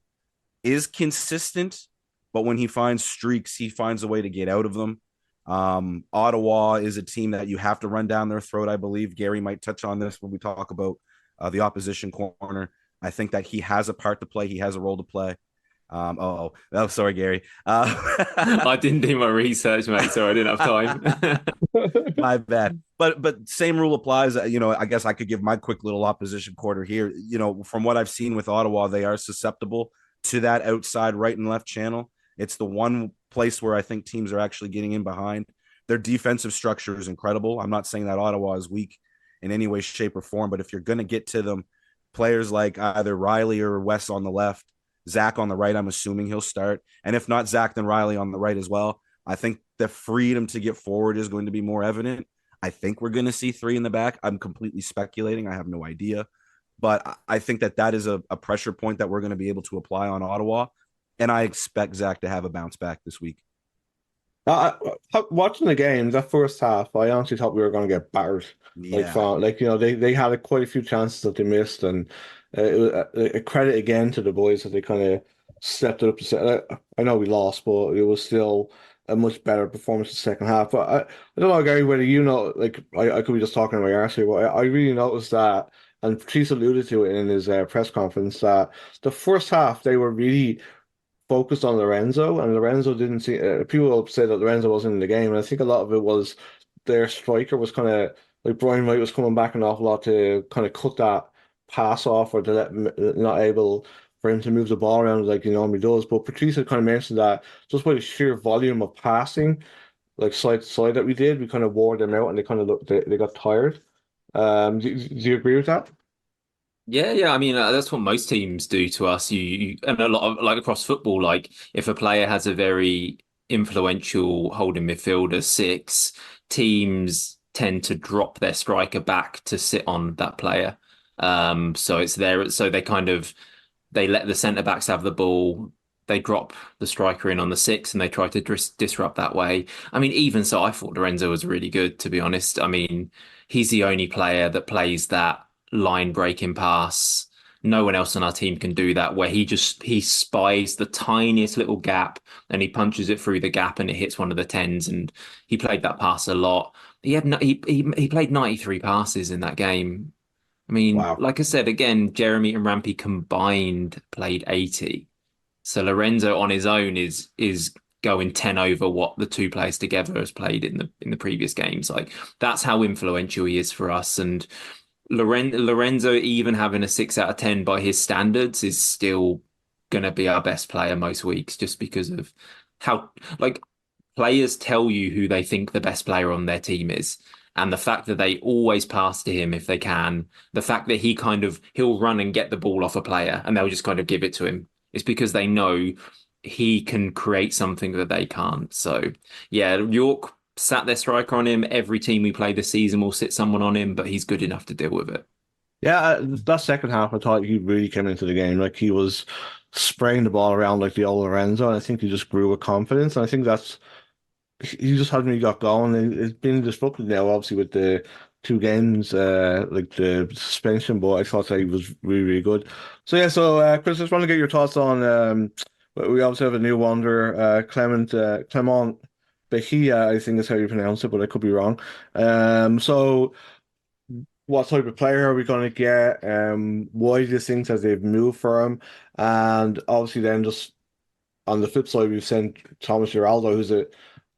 is consistent, but when he finds streaks, he finds a way to get out of them. Ottawa is a team that you have to run down their throat, I believe. Gary might touch on this when we talk about the opposition corner. I think that he has a part to play. He has a role to play. Sorry, Gary. I didn't do my research, mate, so I didn't have time. My bad. But same rule applies. I guess I could give my quick little opposition quarter here. From what I've seen with Ottawa, they are susceptible to that outside right and left channel. It's the one place where I think teams are actually getting in behind. Their defensive structure is incredible. I'm not saying that Ottawa is weak in any way, shape, or form, but if you're going to get to them, players like either Riley or Wes on the left, Zach on the right, I'm assuming he'll start. And if not Zach, then Riley on the right as well. I think the freedom to get forward is going to be more evident. I think we're going to see three in the back. I'm completely speculating. I have no idea. But I think that is a pressure point that we're going to be able to apply on Ottawa. And I expect Zach to have a bounce back this week. Watching the game, that first half, I honestly thought we were going to get battered. Yeah. They had quite a few chances that they missed, and it was a credit again to the boys that they kind of stepped it up. I know we lost, but it was still a much better performance in the second half. But I don't know, Gary, whether I could be just talking about my arse here, but I really noticed that, and Patrice alluded to it in his press conference, that the first half they were really focused on Lorenzo, and Lorenzo didn't see. People say that Lorenzo wasn't in the game, and I think a lot of it was their striker was kind of like Brian Wright was coming back an awful lot to kind of cut that pass off, or to not able for him to move the ball around like he normally does. But Patrice had kind of mentioned that just by the sheer volume of passing, like side to side that we did, we kind of wore them out, and they kind of they got tired. Do you agree with that? Yeah. I mean, that's what most teams do to us. You and a lot of like across football, like if a player has a very influential holding midfielder six, teams tend to drop their striker back to sit on that player. So it's there. So they let the centre backs have the ball. They drop the striker in on the six and they try to disrupt that way. I mean, even so, I thought Lorenzo was really good, to be honest. I mean, he's the only player that plays that line breaking pass. No one else on our team can do that, where he spies the tiniest little gap and he punches it through the gap and it hits one of the tens. And he played that pass a lot. He played 93 passes in that game. I mean, Wow. like I said, again, Jeremy and Rampy combined played 80. So Lorenzo on his own is going 10 over what the two players together has played in the previous games. Like that's how influential he is for us. And Lorenzo, even having a 6 out of 10 by his standards, is still gonna be our best player most weeks, just because of how like players tell you who they think the best player on their team is. And the fact that they always pass to him if they can, the fact that he'll run and get the ball off a player and they'll just kind of give it to him. It's because they know he can create something that they can't. So yeah, York sat their striker on him. Every team we play this season will sit someone on him, but he's good enough to deal with it. Yeah, that second half, I thought he really came into the game. Like he was spraying the ball around like the old Lorenzo, and I think he just grew with confidence. And I think he just hasn't really got going. It's been disrupted now, obviously, with the two games, like the suspension. But I thought that he was really, really good. So yeah, Chris, I just want to get your thoughts on. We obviously have a new wonder, Clement Bayiha, I think is how you pronounce it, but I could be wrong. So what type of player are we going to get? Why do you think that they've moved for him? And obviously, then just on the flip side, we've sent Thomas Giraldo,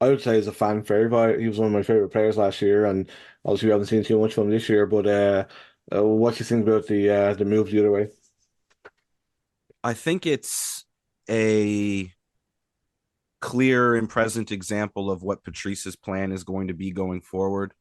I would say is a fan favorite. He was one of my favorite players last year, and obviously we haven't seen too much from him this year. But what do you think about the move the other way? I think it's a clear and present example of what Patrice's plan is going to be going forward.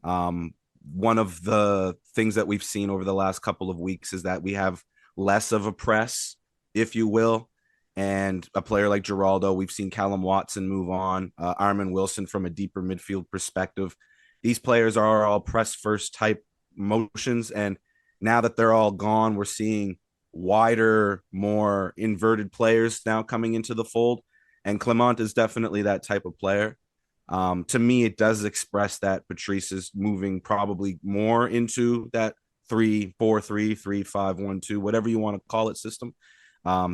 One of the things that we've seen over the last couple of weeks is that we have less of a press, if you will. And a player like Giraldo, we've seen Callum Watson move on, Armin Wilson from a deeper midfield perspective. These players are all press first type motions. And now that they're all gone, we're seeing wider, more inverted players now coming into the fold. And Clement is definitely that type of player. To me, it does express that Patrice is moving probably more into that 3-4-3, 3-5-1-2, whatever you want to call it system.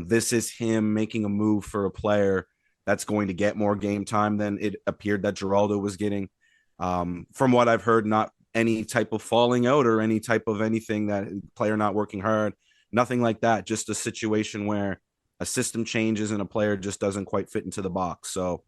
This is him making a move for a player that's going to get more game time than it appeared that Giraldo was getting. From what I've heard, not any type of falling out or any type of anything that player not working hard. nothing like that. Just a situation where a system changes and a player just doesn't quite fit into the box. So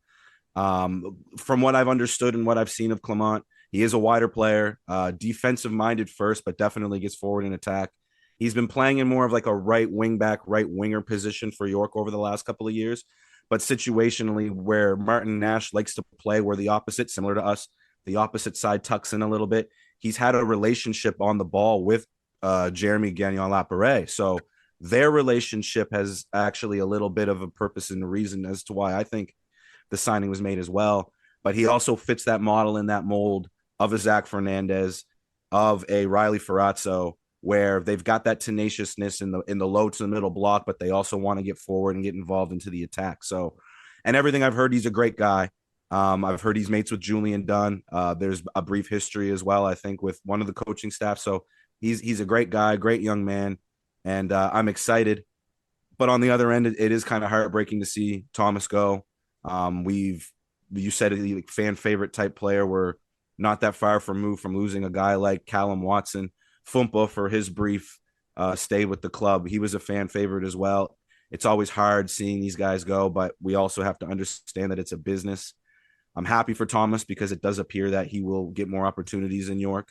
from what I've understood and what I've seen of Clement, he is a wider player, defensive minded first, but definitely gets forward in attack. He's been playing in more of like a right wing back, right winger position for York over the last couple of years, but situationally where Martin Nash likes to play, where the opposite, similar to us, the opposite side tucks in a little bit. He's had a relationship on the ball with Jeremy Gagnon-Laparé. So their relationship has actually a little bit of a purpose and a reason as to why I think the signing was made as well. But he also fits that model in that mold of a Zach Fernandez, of a Riley Ferrazzo, where they've got that tenaciousness in the low to the middle block, but they also want to get forward and get involved into the attack. So, and everything I've heard, he's a great guy. I've heard he's mates with Julian Dunn. There's a brief history as well, I think, with one of the coaching staff. So he's a great guy, great young man, and I'm excited. But on the other end, it is kind of heartbreaking to see Thomas go. You said a fan favorite type player. We're not that far removed from losing a guy like Callum Watson. Fumpa, for his brief stay with the club, he was a fan favorite as well. It's always hard seeing these guys go, but we also have to understand that it's a business. I'm happy for Thomas because it does appear that he will get more opportunities in York,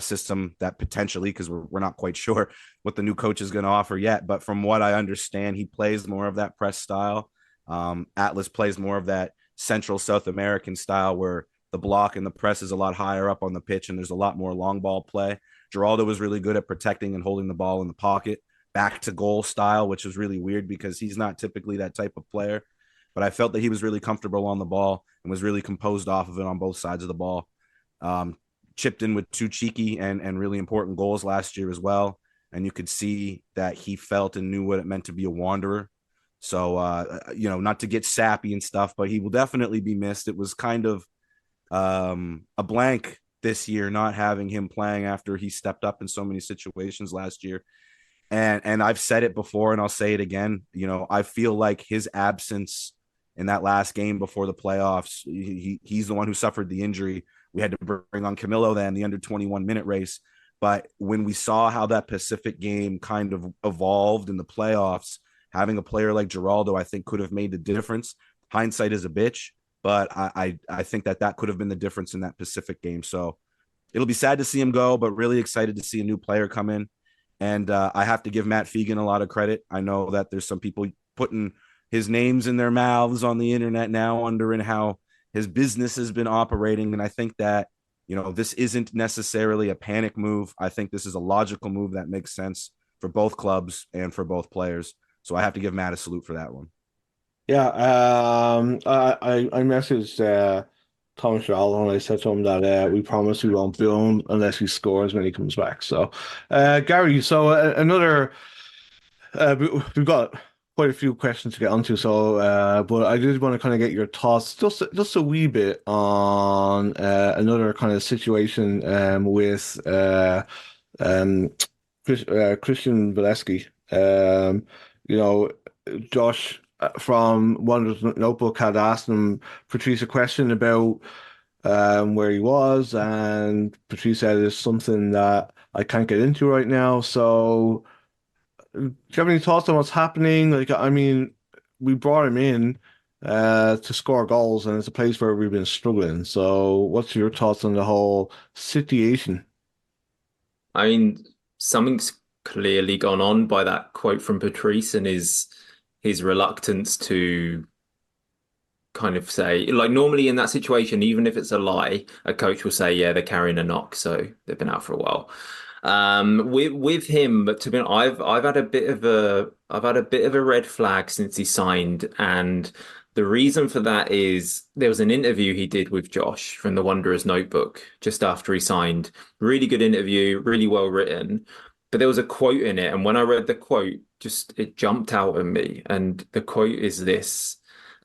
system that potentially, because we're not quite sure what the new coach is going to offer yet. But from what I understand, he plays more of that press style. Atlas plays more of that Central South American style where the block and the press is a lot higher up on the pitch and there's a lot more long ball play. Geraldo was really good at protecting and holding the ball in the pocket, back to goal style, which was really weird because he's not typically that type of player. But I felt that he was really comfortable on the ball and was really composed off of it on both sides of the ball. Chipped in with two cheeky and really important goals last year as well. And you could see that he felt and knew what it meant to be a wanderer. So, not to get sappy and stuff, but he will definitely be missed. It was kind of a blank this year, not having him playing after he stepped up in so many situations last year. And I've said it before and I'll say it again. I feel like his absence in that last game before the playoffs, he's the one who suffered the injury. We had to bring on Camilo then, the under 21 minute race. But when we saw how that Pacific game kind of evolved in the playoffs, having a player like Geraldo, I think, could have made the difference. Hindsight is a bitch, but I think that could have been the difference in that Pacific game. So it'll be sad to see him go, but really excited to see a new player come in. And I have to give Matt Fegan a lot of credit. I know that there's some people putting his names in their mouths on the internet now, wondering how his business has been operating. And I think that, this isn't necessarily a panic move. I think this is a logical move that makes sense for both clubs and for both players. So I have to give Matt a salute for that one. Yeah, I messaged Thomas Rowell and I said to him that we promise we won't boo him unless he scores when he comes back. So, Gary, so another we've got quite a few questions to get onto. So, but I did want to kind of get your thoughts just a wee bit on another kind of situation with Christian Valesky. Josh from Wonder's Notebook had asked him, Patrice, a question about where he was, and Patrice said it's something that I can't get into right now. So, do you have any thoughts on what's happening? Like, I mean, we brought him in to score goals, and it's a place where we've been struggling. So, what's your thoughts on the whole situation? I mean, something's clearly gone on by that quote from Patrice and his reluctance to kind of say, like, normally in that situation, even if it's a lie, a coach will say, yeah, they're carrying a knock, so they've been out for a while. With him, but to be honest, I've had a bit of a red flag since he signed, and the reason for that is there was an interview he did with Josh from the Wanderers Notebook just after he signed. Really good interview, really well written. But there was a quote in it, and when I read the quote, it jumped out at me. And the quote is this.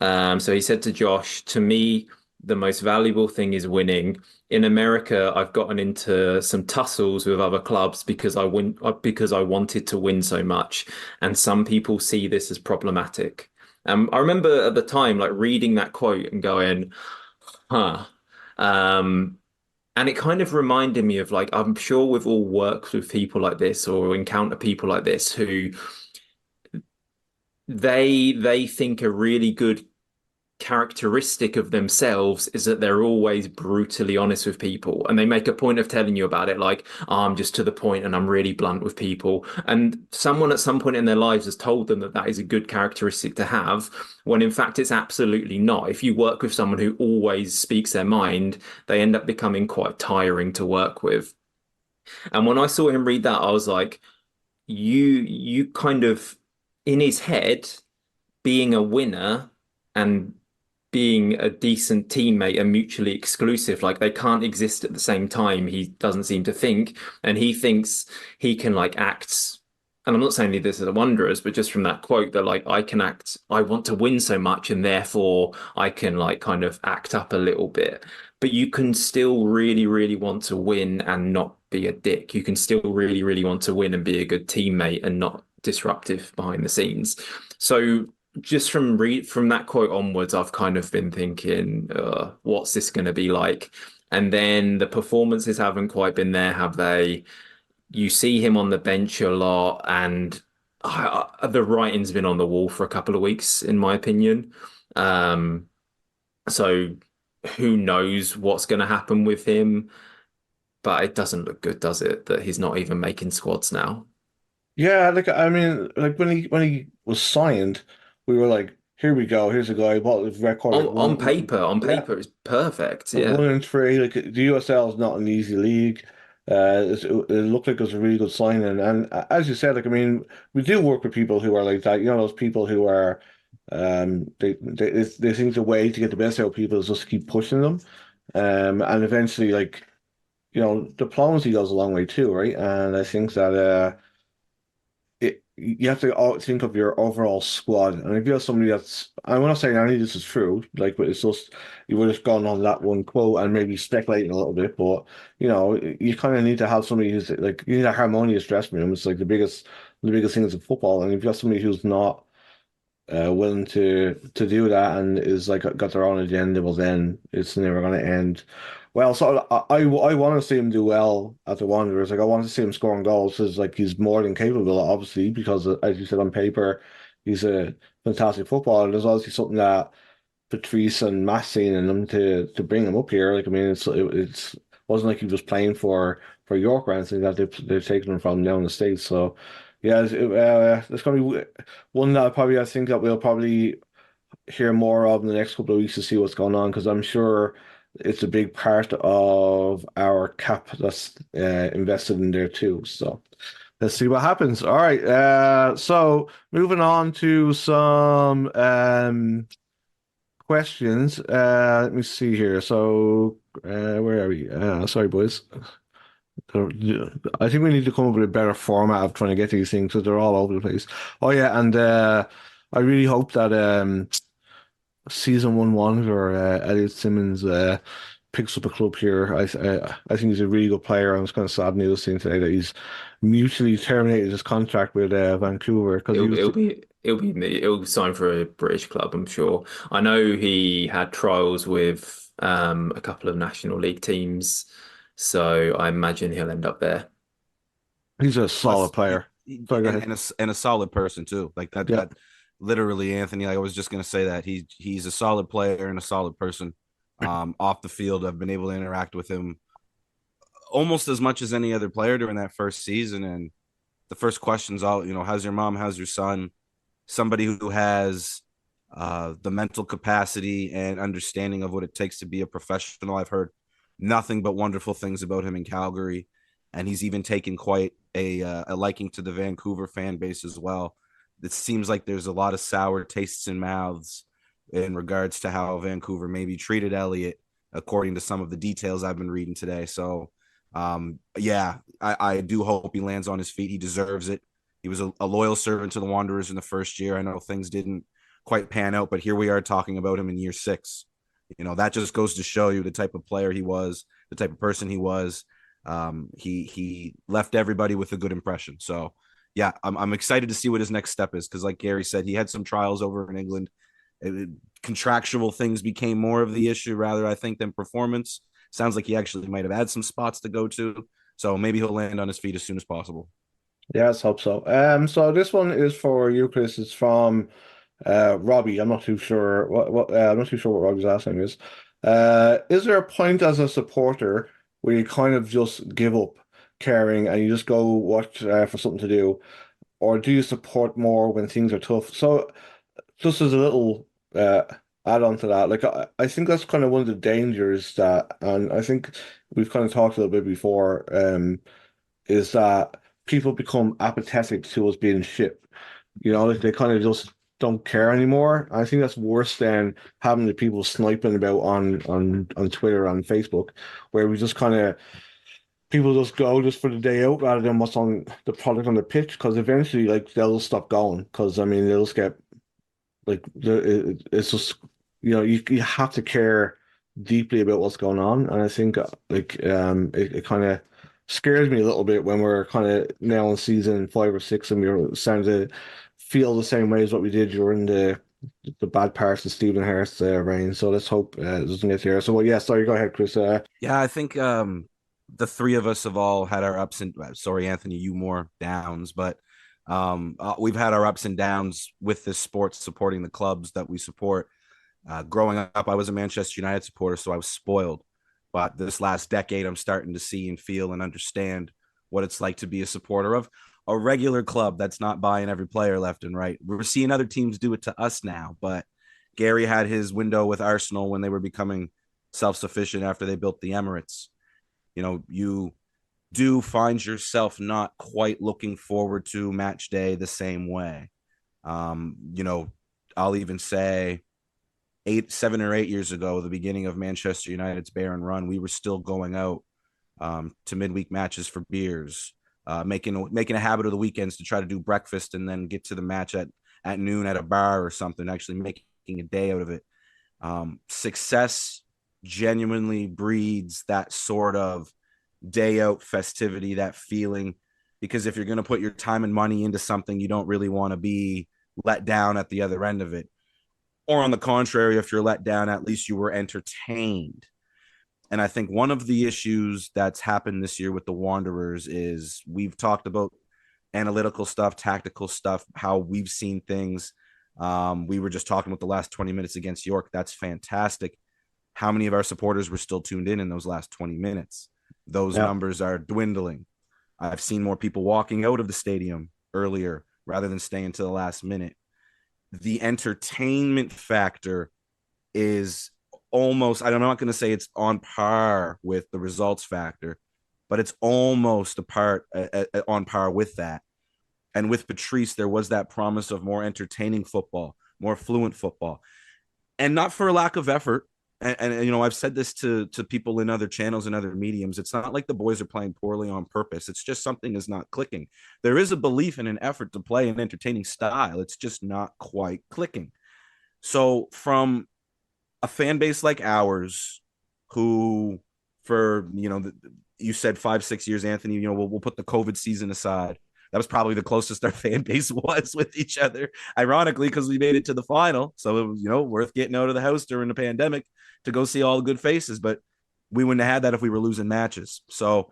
So he said to Josh, "To me, the most valuable thing is winning. In America, I've gotten into some tussles with other clubs because I wanted to win so much, and some people see this as problematic." I remember at the time, like reading that quote and going, "Huh." And it kind of reminded me of like, I'm sure we've all worked with people like this or encounter people like this who they think a really good characteristic of themselves is that they're always brutally honest with people, and they make a point of telling you about it like, "Oh, I'm just to the point and I'm really blunt with people." And someone at some point in their lives has told them that that is a good characteristic to have, when in fact it's absolutely not. If you work with someone who always speaks their mind, they end up becoming quite tiring to work with. And when I saw him read that, I was like, you kind of, in his head, being a winner and being a decent teammate are mutually exclusive. Like they can't exist at the same time. He doesn't seem to think, and he thinks he can like act. And I'm not saying this is a Wanderers, but just from that quote that like I can act, I want to win so much, and therefore I can like kind of act up a little bit. But you can still really, really want to win and not be a dick. You can still really, really want to win and be a good teammate and not disruptive behind the scenes. So just from that quote onwards, I've kind of been thinking, what's this going to be like? And then the performances haven't quite been there, have they? You see him on the bench a lot, and the writing's been on the wall for a couple of weeks, in my opinion. Um, so who knows what's going to happen with him? But it doesn't look good, does it? That he's not even making squads now. Yeah, like I mean, like when he was signed, we were like, here we go, here's a guy, what his record like On yeah, paper, it's perfect. like Yeah. 1-3. Like the USL is not an easy league. It looked like it was a really good signing, and as you said, like I mean, we do work with people who are like that. You know, those people who are, they think the way to get the best out of people is just to keep pushing them, and eventually, like diplomacy goes a long way too, right? And I think that you have to think of your overall squad. And if you have somebody that's, I'm not saying any of this is true, like, but it's just, you would have gone on that one quote and maybe speculating a little bit, but you kind of need to have somebody who's like, you need a harmonious dressing room. It's like the biggest things in football. And if you have somebody who's not willing to do that and is like got their own agenda, well then it's never going to end. Well, so I want to see him do well at the Wanderers. Like I want to see him scoring goals because like he's more than capable, obviously, because as you said on paper, he's a fantastic footballer. There's obviously something that Patrice and Matt seen in him to bring him up here. Like I mean, it's wasn't like he was playing for York or anything that they've taken him from down the States. So yeah, it's going to be one that I think that we'll probably hear more of in the next couple of weeks to see what's going on because I'm sure it's a big part of our cap that's invested in there too. So let's see what happens. All right. So moving on to some questions. Let me see here. So where are we? Sorry, boys. I think we need to come up with a better format of trying to get these things because they're all over the place. Oh yeah, and I really hope that season 1 or Elliot Simmons picks up a club here. I think he's a really good player. I was kind of sad news seeing today that he's mutually terminated his contract with Vancouver because he It'll was. it'll sign for a British club, I'm sure. I know he had trials with a couple of National League teams, so I imagine he'll end up there. He's a solid Plus, player. Sorry, go ahead. and a solid person too. Like that, Yeah, that literally, Anthony. Like I was just gonna say that he's a solid player and a solid person. Off the field, I've been able to interact with him almost as much as any other player during that first season. And the first questions, all how's your mom? How's your son? Somebody who has the mental capacity and understanding of what it takes to be a professional. I've heard nothing but wonderful things about him in Calgary, and he's even taken quite a liking to the Vancouver fan base as well. It seems like there's a lot of sour tastes in mouths in regards to how Vancouver maybe treated Elliott, according to some of the details I've been reading today. So, yeah, I do hope he lands on his feet. He deserves it. He was a loyal servant to the Wanderers in the first year. I know things didn't quite pan out, but here we are talking about him in year 6. That just goes to show you the type of player he was, the type of person he was. He left everybody with a good impression. So yeah, I'm excited to see what his next step is because, like Gary said, he had some trials over in England. Contractual things became more of the issue rather, I think, than performance. Sounds like he actually might have had some spots to go to. So maybe he'll land on his feet as soon as possible. Yeah, let's hope so. So this one is for you, Chris. It's from Robbie. I'm not too sure I'm not too sure what Robbie's last name is. Is there a point as a supporter where you kind of just give up caring and you just go watch for something to do, or do you support more when things are tough? So just as a little add on to that, like I think that's kind of one of the dangers that, and I think we've kind of talked a little bit before, is that people become apathetic to us being shit. You know, like they kind of just don't care anymore. I think that's worse than having the people sniping about on Twitter and Facebook, where we just kind of people just go just for the day out rather than what's on the product on the pitch. Because eventually, like they'll stop going. Because I mean, they'll just get like it's just you have to care deeply about what's going on, and I think like it kind of scares me a little bit when we're kind of now in season 5 or 6 and we're starting to feel the same way as what we did during the bad parts of Stephen Harris reign. So let's hope it doesn't get here. So well, yeah, sorry, go ahead, Chris. Yeah, I think the three of us have all had our ups and sorry, Anthony, you more downs, but we've had our ups and downs with this sport, supporting the clubs that we support. Growing up, I was a Manchester United supporter, so I was spoiled. But this last decade, I'm starting to see and feel and understand what it's like to be a supporter of a regular club that's not buying every player left and right. We're seeing other teams do it to us now, but Gary had his window with Arsenal when they were becoming self-sufficient after they built the Emirates. You know, you do find yourself not quite looking forward to match day the same way. You know, I'll even say 7 or 8 years ago, the beginning of Manchester United's barren run, we were still going out to midweek matches for beers, making a habit of the weekends to try to do breakfast and then get to the match at noon at a bar or something, actually making a day out of it. Success genuinely breeds that sort of day out festivity, that feeling, because if you're going to put your time and money into something, you don't really want to be let down at the other end of it. Or on the contrary, if you're let down, at least you were entertained. And I think one of the issues that's happened this year with the Wanderers is we've talked about analytical stuff, tactical stuff, how we've seen things. We were just talking about the last 20 minutes against York. That's fantastic. How many of our supporters were still tuned in those last 20 minutes? Those numbers are dwindling. I've seen more people walking out of the stadium earlier rather than staying to the last minute. The entertainment factor is almost, I'm not going to say it's on par with the results factor, but it's almost on par with that. And with Patrice, there was that promise of more entertaining football, more fluent football, and not for a lack of effort. And you know, I've said this to people in other channels and other mediums. It's not like the boys are playing poorly on purpose. It's just something is not clicking. There is a belief and an effort to play an entertaining style. It's just not quite clicking. So from a fan base like ours, who for, you know, you said 5-6 years, Anthony, you know, we'll put the COVID season aside. That was probably the closest our fan base was with each other, ironically, because we made it to the final. So it was, you know, worth getting out of the house during the pandemic to go see all the good faces. But we wouldn't have had that if we were losing matches. So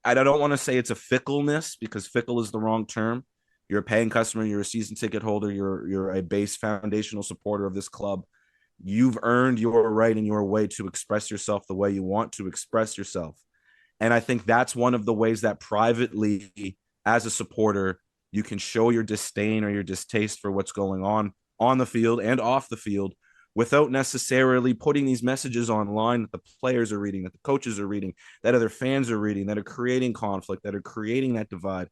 I don't want to say it's a fickleness, because fickle is the wrong term. You're a paying customer, you're a season ticket holder, you're a base foundational supporter of this club. You've earned your right and your way to express yourself the way you want to express yourself. And I think that's one of the ways that privately, as a supporter, you can show your disdain or your distaste for what's going on the field and off the field, without necessarily putting these messages online that the players are reading, that the coaches are reading, that other fans are reading, that are creating conflict, that are creating that divide.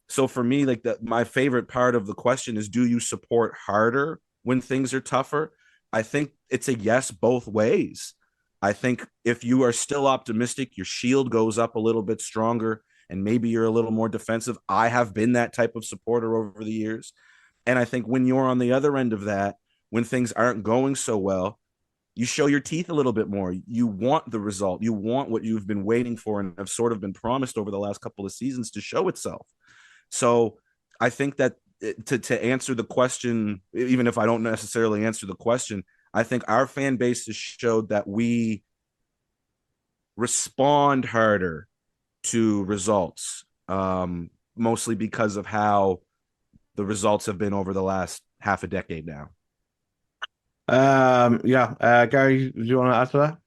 So for me, like my favorite part of the question is, do you support harder when things are tougher? I think it's a yes both ways. I think if you are still optimistic, your shield goes up a little bit stronger, and maybe you're a little more defensive. I have been that type of supporter over the years. And I think when you're on the other end of that, when things aren't going so well, you show your teeth a little bit more. You want the result. You want what you've been waiting for and have sort of been promised over the last couple of seasons to show itself. So I think that to answer the question, even if I don't necessarily answer the question, I think our fan base has showed that we respond harder to results, mostly because of how the results have been over the last half a decade now. Yeah, Gary, do you want to add to that?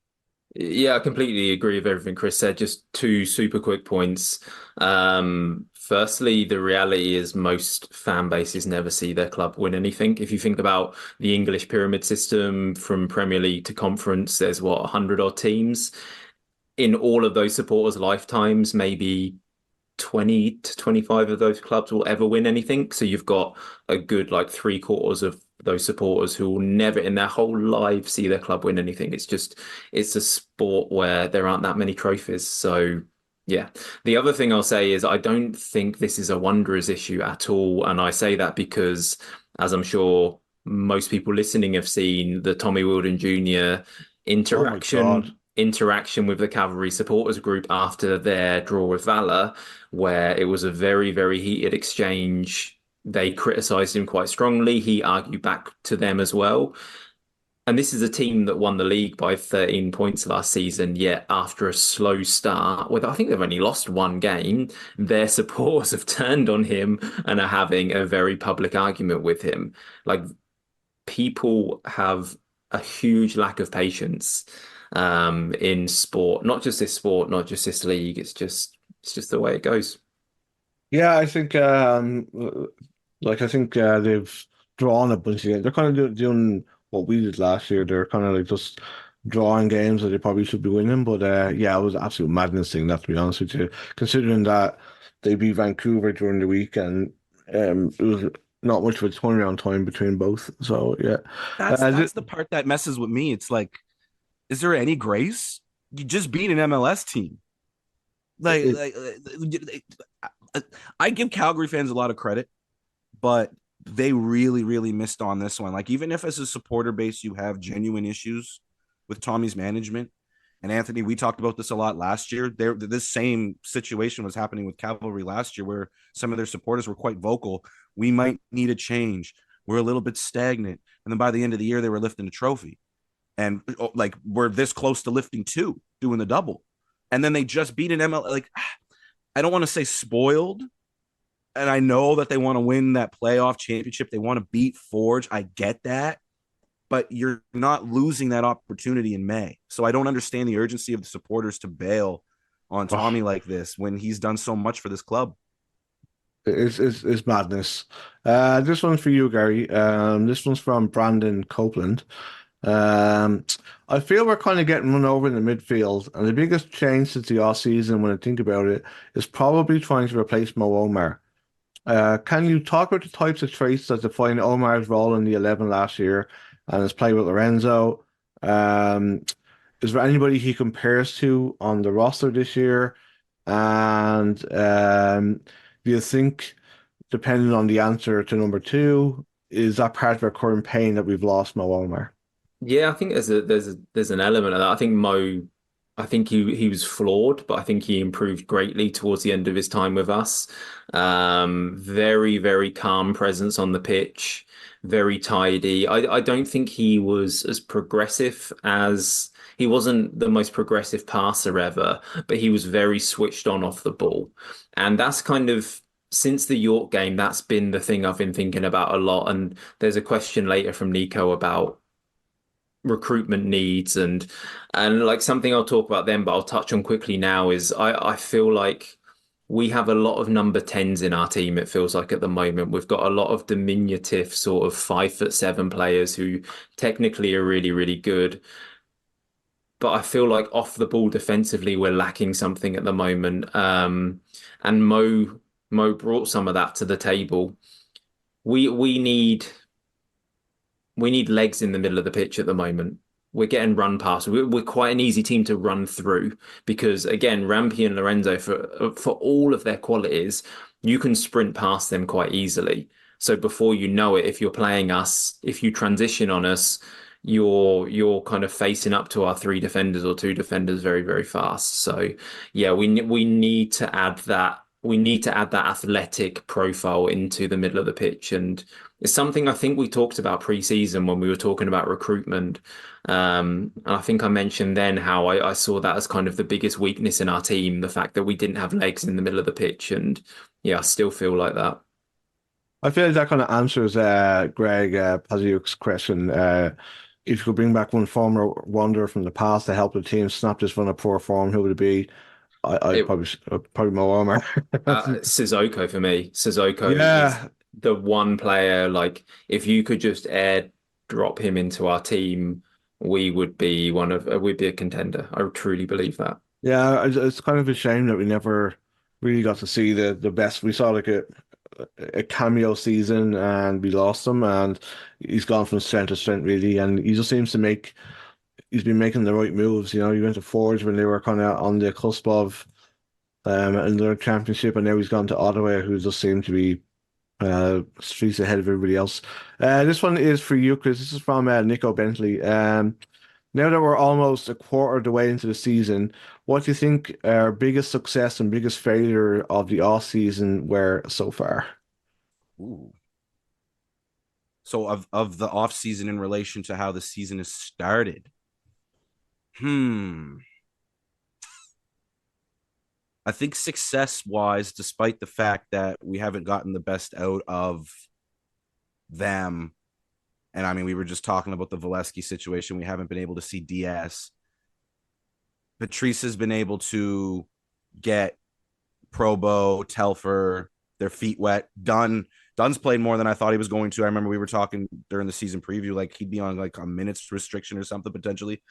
Yeah, I completely agree with everything Chris said. Just two super quick points. Firstly, the reality is most fan bases never see their club win anything. If you think about the English pyramid system from Premier League to Conference, there's what, 100 odd teams. In all of those supporters' lifetimes, maybe 20 to 25 of those clubs will ever win anything. So you've got a good like three-quarters of those supporters who will never in their whole lives see their club win anything. It's a sport where there aren't that many trophies. So yeah. The other thing I'll say is I don't think this is a Wanderers issue at all. And I say that because, as I'm sure most people listening have seen, the Tommy Wilden Jr. Oh my God. interaction with the Cavalry supporters group after their draw with Valor, where it was a very, very heated exchange. They criticised him quite strongly. He argued back to them as well. And this is a team that won the league by 13 points last season, yet after a slow start, with I think they've only lost one game, their supporters have turned on him and are having a very public argument with him. Like people have a huge lack of patience in sport, not just this sport, not just this league. It's just the way it goes. Yeah, I think like I think they've drawn a bunch of games. They're kind of doing what we did last year. They're kind of like just drawing games that they probably should be winning. But yeah, it was absolute madness seeing that, to be honest with you. Considering that they beat Vancouver during the week and it was not much of a turnaround time between both. So yeah, That's the part that messes with me. It's like, is there any grace? You just beat an MLS team. Like, it, I give Calgary fans a lot of credit, but they really, really missed on this one. Like, even if as a supporter base you have genuine issues with Tommy's management, and Anthony, we talked about this a lot last year. This same situation was happening with Cavalry last year, where some of their supporters were quite vocal. We might need a change. We're a little bit stagnant, and then by the end of the year, they were lifting a trophy, and like we're this close to lifting two, doing the double, and then they just beat an ML. Like, I don't want to say spoiled, and I know that they want to win that playoff championship. They want to beat Forge. I get that, but you're not losing that opportunity in May. So I don't understand the urgency of the supporters to bail on Tommy like this when he's done so much for this club. it's madness. This one's for you, Gary. This one's from Brandon Copeland. Um, I feel we're kind of getting run over in the midfield, and the biggest change since the off season, when I think about it, is probably trying to replace Mo Omar. Can you talk about the types of traits that define Omar's role in the 11 last year and his play with Lorenzo? Um, is there anybody he compares to on the roster this year? And do you think, depending on the answer to number two, is that part of our current pain that we've lost Mo Omar? Yeah, I think there's an element of that. I think Mo, I think he was flawed, but I think he improved greatly towards the end of his time with us. Very, very calm presence on the pitch, very tidy. I don't think he was as progressive as he wasn't the most progressive passer ever, but he was very switched on off the ball. And that's kind of since the York game, that's been the thing I've been thinking about a lot. And there's a question later from Nico about recruitment needs and like something I'll talk about then, but I'll touch on quickly now is I feel like we have a lot of number 10s in our team, it feels like at the moment. We've got a lot of diminutive sort of 5'7" players who technically are really, really good. But I feel like off the ball defensively, we're lacking something at the moment. And Mo brought some of that to the table. We need legs in the middle of the pitch at the moment. We're getting run past. We're quite an easy team to run through because, again, Rampy and Lorenzo, for all of their qualities, you can sprint past them quite easily. So before you know it, if you're playing us, if you transition on us, you're kind of facing up to our three defenders or two defenders very, very fast. So yeah, we need to add that. We need to add that athletic profile into the middle of the pitch, and It's something I think we talked about pre-season when we were talking about recruitment. And I think I mentioned then how I saw that as kind of the biggest weakness in our team, the fact that we didn't have legs in the middle of the pitch. And yeah, I still feel like that. I feel like that kind of answers Greg Paziuk's question. If you could bring back one former wonder from the past to help the team snap this run of poor form, who would it be? I'd It probably Mo Omar. Sissoko for me. Sissoko is Yeah, the one player, like if you could just air drop him into our team, we would be we'd be a contender. I truly believe that. yeah. It's kind of a shame that we never really got to see the best. We saw like a cameo season and we lost him, and he's gone from strength to strength really, and he just seems to make. He's been making the right moves. You know, he went to Forge when they were kind of on the cusp of another championship, and now he's gone to Ottawa, who just seem to be streets ahead of everybody else. This one is for you, Chris. This is from Nico Bentley. Now that we're almost a quarter of the way into the season, what do you think our biggest success and biggest failure of the off season were so far? Ooh. So of the off season in relation to how the season has started. I think success wise, despite the fact that we haven't gotten the best out of them, and I mean, we were just talking about the Valesky situation. We haven't been able to see DS. Patrice has been able to get Probo, Telfer, their feet wet. Dunn's played more than I thought he was going to. I remember we were talking during the season preview, like he'd be on like a minutes restriction or something potentially.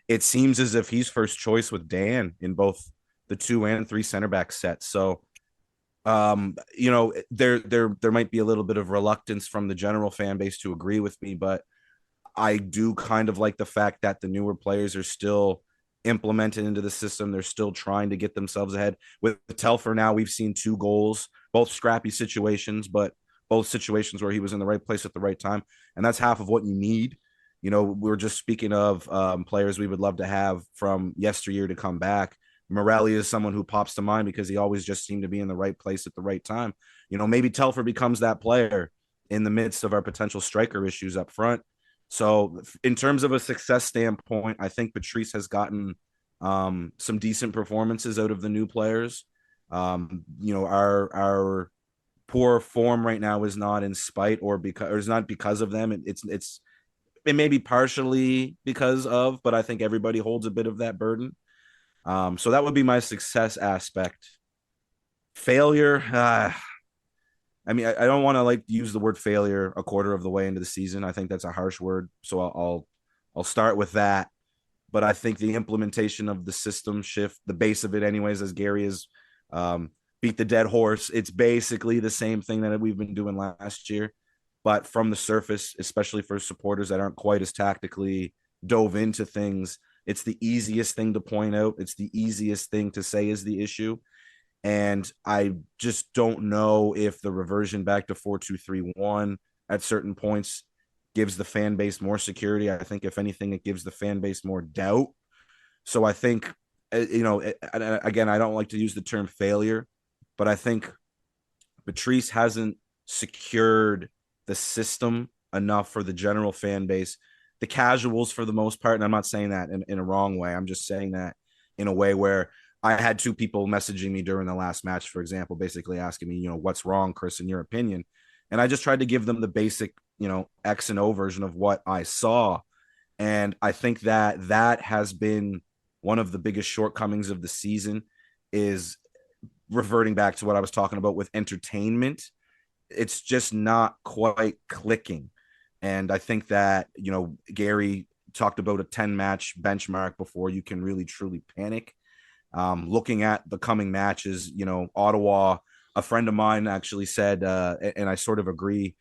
It seems as if he's first choice with Dan in both the 2 and 3 center back sets. So there might be a little bit of reluctance from the general fan base to agree with me, but I do kind of like the fact that the newer players are still implemented into the system. They're still trying to get themselves ahead. With Telfer now, we've seen 2 goals, both scrappy situations, but both situations where he was in the right place at the right time. And that's half of what you need. You know, we were just speaking of players we would love to have from yesteryear to come back. Morelli is someone who pops to mind because he always just seemed to be in the right place at the right time. You know, maybe Telfer becomes that player in the midst of our potential striker issues up front. So in terms of a success standpoint, I think Patrice has gotten some decent performances out of the new players. Our poor form right now is not in spite or it's not because of them. It may be partially because of, but I think everybody holds a bit of that burden. So that would be my success aspect. Failure, I mean, I don't want to like use the word failure a quarter of the way into the season. I think that's a harsh word, so I'll start with that. But I think the implementation of the system shift, the base of it, anyways, as Gary is beat the dead horse. It's basically the same thing that we've been doing last year, but from the surface, especially for supporters that aren't quite as tactically dove into things, it's the easiest thing to point out. It's the easiest thing to say is the issue. And I just don't know if the reversion back to 4-2-3-1 at certain points gives the fan base more security. I think, if anything, it gives the fan base more doubt. So I think, again, I don't like to use the term failure, but I think Patrice hasn't secured the system enough for the general fan base. The casuals, for the most part, and I'm not saying that in a wrong way. I'm just saying that in a way where I had 2 people messaging me during the last match, for example, basically asking me, what's wrong, Chris, in your opinion? And I just tried to give them the basic, X and O version of what I saw. And I think that has been one of the biggest shortcomings of the season, is reverting back to what I was talking about with entertainment. It's just not quite clicking. And I think that, Gary talked about a 10-match benchmark before you can really, truly panic. Looking at the coming matches, Ottawa, a friend of mine actually said, and I sort of agree,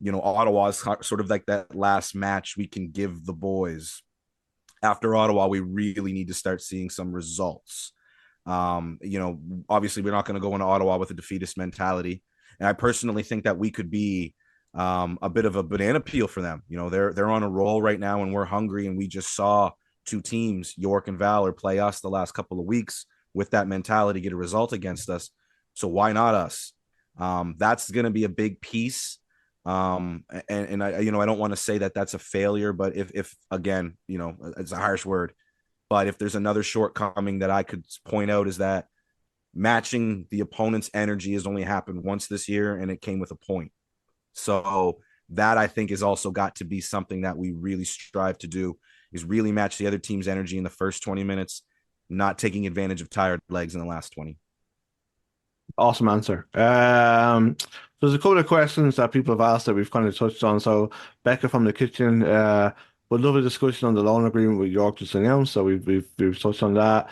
Ottawa is sort of like that last match we can give the boys. After Ottawa, we really need to start seeing some results. Obviously we're not going to go into Ottawa with a defeatist mentality. And I personally think that we could be a bit of a banana peel for them. They're on a roll right now and we're hungry, and we just saw 2 teams, York and Valor, play us the last couple of weeks with that mentality, get a result against us. So why not us? That's going to be a big piece. And I, I don't want to say that that's a failure, but if again, it's a harsh word, but if there's another shortcoming that I could point out is that matching the opponent's energy has only happened once this year, and it came with a point. So that I think is also got to be something that we really strive to do, is really match the other team's energy in the first 20 minutes, not taking advantage of tired legs in the last 20. Awesome answer. There's a couple of questions that people have asked that we've kind of touched on. So Becca from the kitchen would love a discussion on the loan agreement with York just announced. So we've touched on that.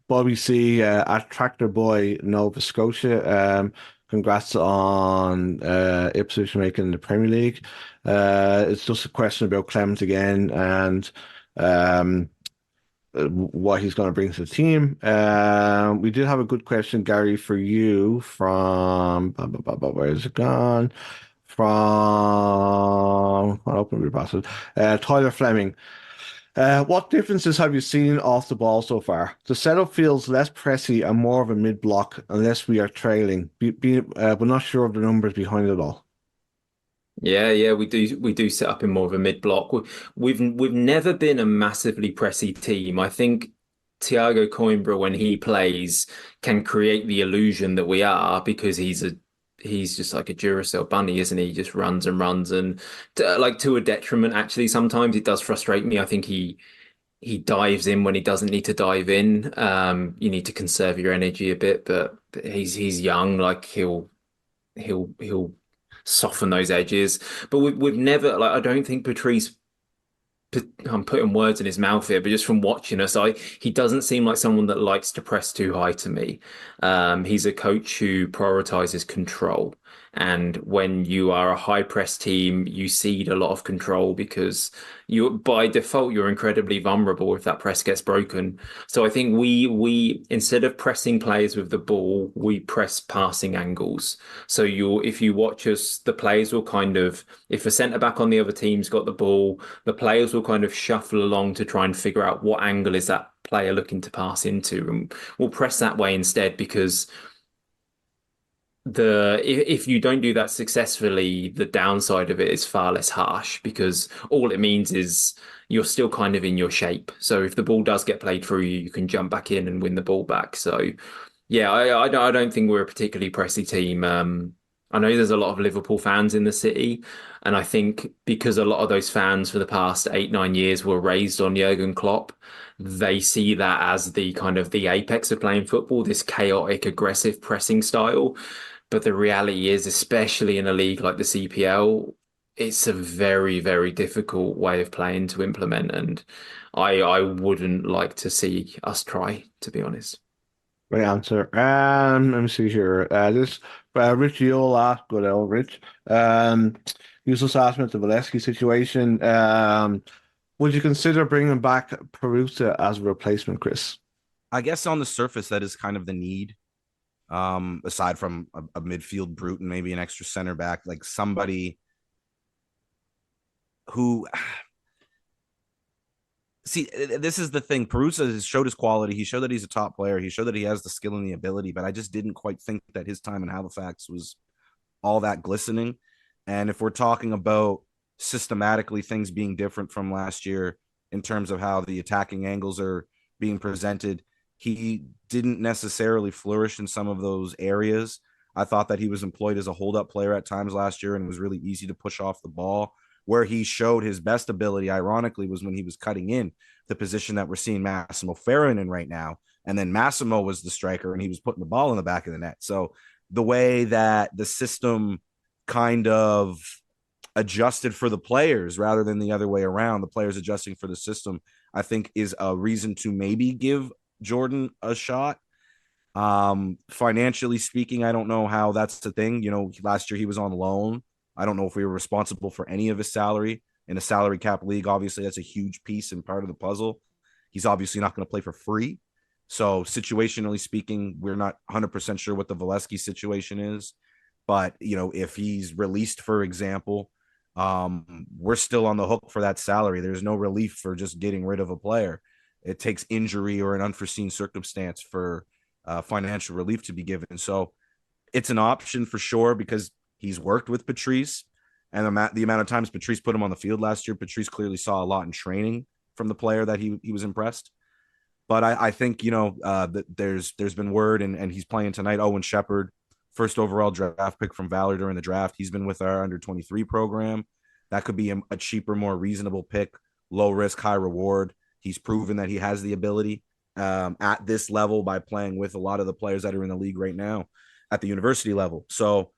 Bobby C at Tractor Boy, Nova Scotia. Congrats on Ipswich making the Premier League. It's just a question about Clement again and what he's going to bring to the team. We did have a good question, Gary, for you from where is it gone? From I'll open your password. Tyler Fleming. What differences have you seen off the ball so far? The setup feels less pressy and more of a mid block unless we are trailing. But not sure of the numbers behind it all. Yeah, we do set up in more of a mid block. We've never been a massively pressy team. I think Thiago Coimbra, when he plays, can create the illusion that we are because he's just like a Duracell bunny, isn't he? He just runs and runs and like to a detriment. Actually, sometimes it does frustrate me. I think he dives in when he doesn't need to dive in. You need to conserve your energy a bit, but he's young. Like he'll soften those edges. But we've never like I don't think Patrice. I'm putting words in his mouth here, but just from watching us, he doesn't seem like someone that likes to press too high to me. He's a coach who prioritizes control. And when you are a high press team, you cede a lot of control because you, by default, you're incredibly vulnerable if that press gets broken. So I think we instead of pressing players with the ball, we press passing angles. So if you watch us, the players will kind of, if a centre back on the other team's got the ball, the players will kind of shuffle along to try and figure out what angle is that player looking to pass into, and we'll press that way instead because if you don't do that successfully, the downside of it is far less harsh because all it means is you're still kind of in your shape. So if the ball does get played through you, you can jump back in and win the ball back. So yeah, I don't think we're a particularly pressy team. I know there's a lot of Liverpool fans in the city, and I think because a lot of those fans for the past 8, 9 years were raised on Jurgen Klopp, they see that as the kind of the apex of playing football, this chaotic, aggressive pressing style. But the reality is, especially in a league like the CPL, it's a very, very difficult way of playing to implement, and I wouldn't like to see us try, to be honest. Right answer. Let me see here. This Rich Yola, good old Rich. He was just asking about the Valesky situation. Would you consider bringing back Perusa as a replacement, Chris? I guess on the surface, that is kind of the need. Aside from a midfield brute and maybe an extra center back, like somebody who see, this is the thing. Perusa has showed his quality. He showed that he's a top player. He showed that he has the skill and the ability, but I just didn't quite think that his time in Halifax was all that glistening. And if we're talking about systematically things being different from last year in terms of how the attacking angles are being presented, he didn't necessarily flourish in some of those areas. I thought that he was employed as a hold-up player at times last year and it was really easy to push off the ball. Where he showed his best ability, ironically, was when he was cutting in the position that we're seeing Massimo Ferrin in right now. And then Massimo was the striker and he was putting the ball in the back of the net. So the way that the system kind of adjusted for the players rather than the other way around, the players adjusting for the system, I think is a reason to maybe give Jordan a shot. Financially speaking, I don't know how that's the thing. Last year he was on loan. I don't know if we were responsible for any of his salary in a salary cap league. Obviously, that's a huge piece and part of the puzzle. He's obviously not going to play for free. So situationally speaking, we're not 100% sure what the Valesky situation is. But, if he's released, for example, we're still on the hook for that salary. There's no relief for just getting rid of a player. It takes injury or an unforeseen circumstance for financial relief to be given. So it's an option for sure because he's worked with Patrice. and the amount of times Patrice put him on the field last year, Patrice clearly saw a lot in training from the player that he was impressed. But I think, that there's been word, and he's playing tonight. Owen Shepherd, first overall draft pick from Valor during the draft. He's been with our under 23 program. That could be a cheaper, more reasonable pick, low risk, high reward. He's proven that he has the ability at this level by playing with a lot of the players that are in the league right now at the university level. So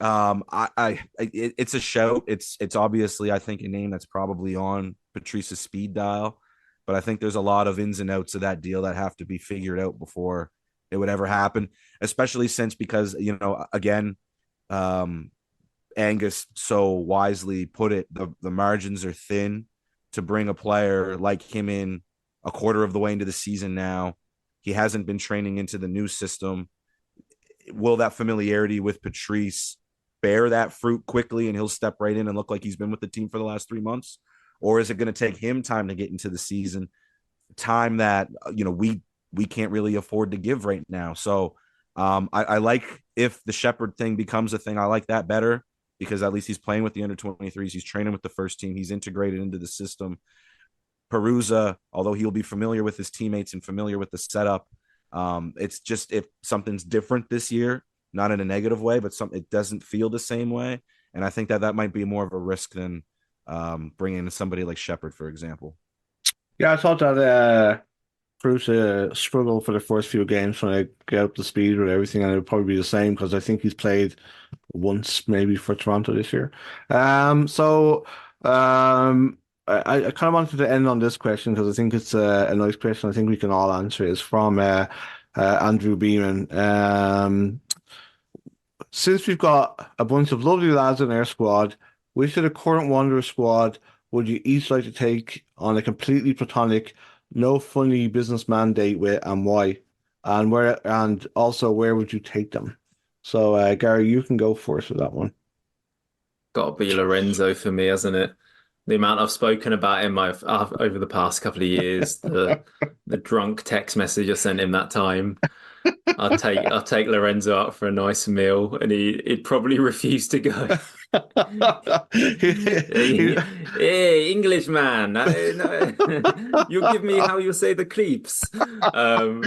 it's a shout. It's obviously, I think, a name that's probably on Patrice's speed dial, but I think there's a lot of ins and outs of that deal that have to be figured out before it would ever happen, especially since, because, again, Angus so wisely put it, the margins are thin to bring a player like him in a quarter of the way into the season now. He hasn't been training into the new system. Will that familiarity with Patrice bear that fruit quickly and he'll step right in and look like he's been with the team for the last 3 months? Or is it going to take him time to get into the season, time that, we can't really afford to give right now? So I like, if the Shepherd thing becomes a thing, I like that better, because at least he's playing with the under 23s. He's training with the first team. He's integrated into the system. Perusa, although he'll be familiar with his teammates and familiar with the setup, it's just, if something's different this year, not in a negative way, but it doesn't feel the same way. And I think that might be more of a risk than bringing in somebody like Shepherd, for example. Yeah, I thought that Perusa struggled for the first few games trying to get up to speed with everything, and it would probably be the same because I think he's played once maybe for Toronto this year. So I kind of wanted to end on this question because I think it's a nice question. I think we can all answer it. It's from Andrew Beeman. Since we've got a bunch of lovely lads in our squad, which of the current Wanderer squad would you each like to take on a completely platonic, no funny businessman date with, and why? And also, where would you take them? So, Gary, you can go first with that one. Got to be Lorenzo for me, hasn't it? The amount I've spoken about him over the past couple of years, the drunk text message I sent him that time. I'll take Lorenzo out for a nice meal, and he'd probably refuse to go. Hey, Englishman, you give me how you say the creeps. So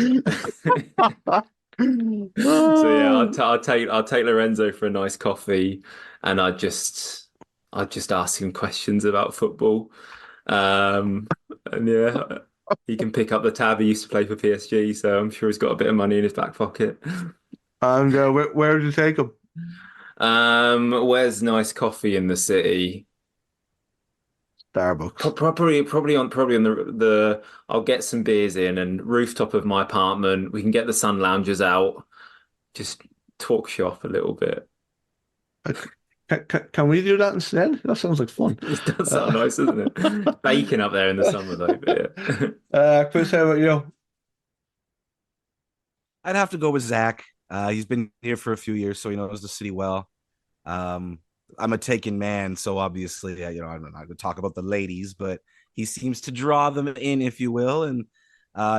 yeah, I'll take Lorenzo for a nice coffee, and I'd just ask him questions about football. And yeah, he can pick up the tab. He used to play for PSG, so I'm sure he's got a bit of money in his back pocket. And where would you take him? Where's nice coffee in the city? Starbucks. Probably on the I'll get some beers in, and rooftop of my apartment. We can get the sun loungers out, just talk shop a little bit. Can we do that instead? That sounds like fun. It does sound nice, doesn't it? Baking up there in the summer, though. But yeah. Chris, how about you? I'd have to go with Zach. He's been here for a few years, so he knows the city well. I'm a taken man, so obviously, I'm not going to talk about the ladies, but he seems to draw them in, if you will, and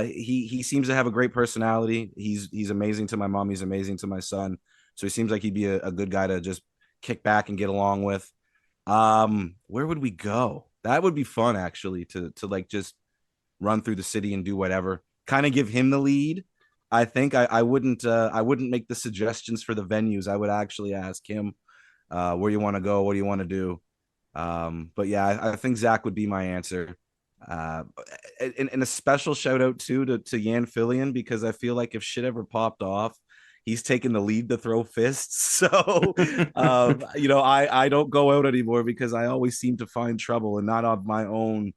he seems to have a great personality. He's amazing to my mom. He's amazing to my son. So he seems like he'd be a good guy to just kick back and get along with. Where would we go? That would be fun, actually, to like just run through the city and do whatever. Kind of give him the lead. I think I wouldn't make the suggestions for the venues. I would actually ask him where you want to go, what do you want to do. But yeah, I think Zach would be my answer. And a special shout out too to Yan Fillion, because I feel like if shit ever popped off, he's taking the lead to throw fists. So, I don't go out anymore because I always seem to find trouble, and not of my own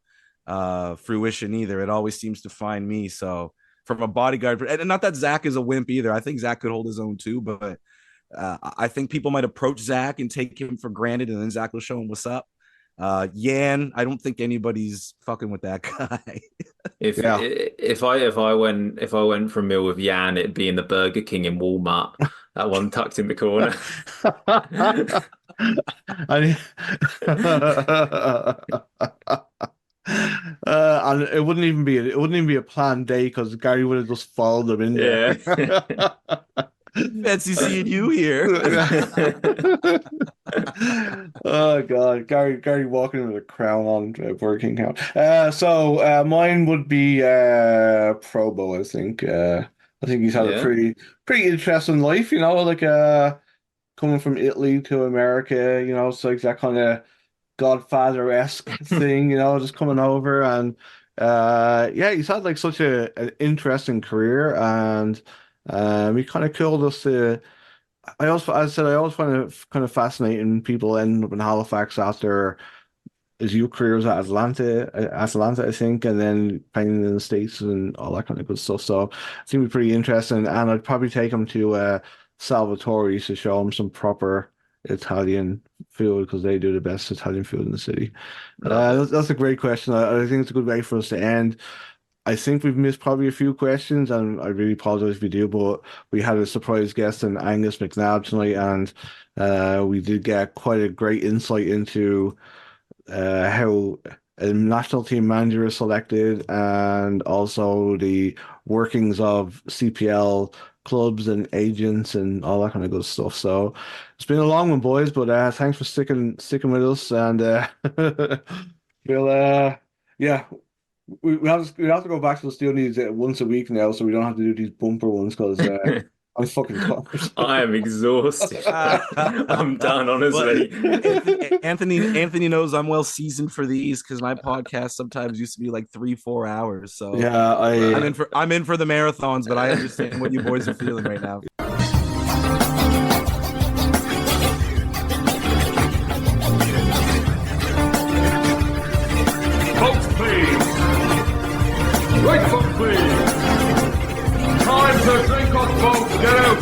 fruition either. It always seems to find me. So from a bodyguard, and not that Zach is a wimp either. I think Zach could hold his own too, but I think people might approach Zach and take him for granted, and then Zach will show him what's up. Yan, I don't think anybody's fucking with that guy. If I went for a meal with Yan, it'd be in the Burger King in Walmart. That one tucked in the corner. And it wouldn't even be a planned day because Gary would have just followed them in there. Yeah. Fancy seeing you here. Oh God, Gary walking with a crown on Burger King count. Mine would be Probo, I think. I think he's had a Yeah. pretty interesting life, like coming from Italy to America, it's like that kind of Godfather-esque thing, just coming over and yeah, he's had like such an interesting career and he kind of killed us to as I said, I always find it kind of fascinating people ending up in Halifax after his youth career was at Atlanta, I think, and then playing in the States and all that kind of good stuff. So it seemed to be pretty interesting. And I'd probably take him to Salvatore's to show him some proper Italian food because they do the best Italian food in the city. That's a great question. I think it's a good way for us to end. I think we've missed probably a few questions, and I really apologize if we do, but we had a surprise guest in Angus McNab tonight, and we did get quite a great insight into how a national team manager is selected and also the workings of CPL clubs and agents and all that kind of good stuff. So it's been a long one, boys, but thanks for sticking with us and we'll yeah. We have to go back to the studios once a week now, so we don't have to do these bumper ones because I'm fucking tired. I am exhausted. I'm done, honestly. Anthony knows I'm well seasoned for these because my podcast sometimes used to be like 3-4 hours. So yeah, I'm in for the marathons, but I understand what you boys are feeling right now. Right foot, please. Time to drink up, folks. Get out.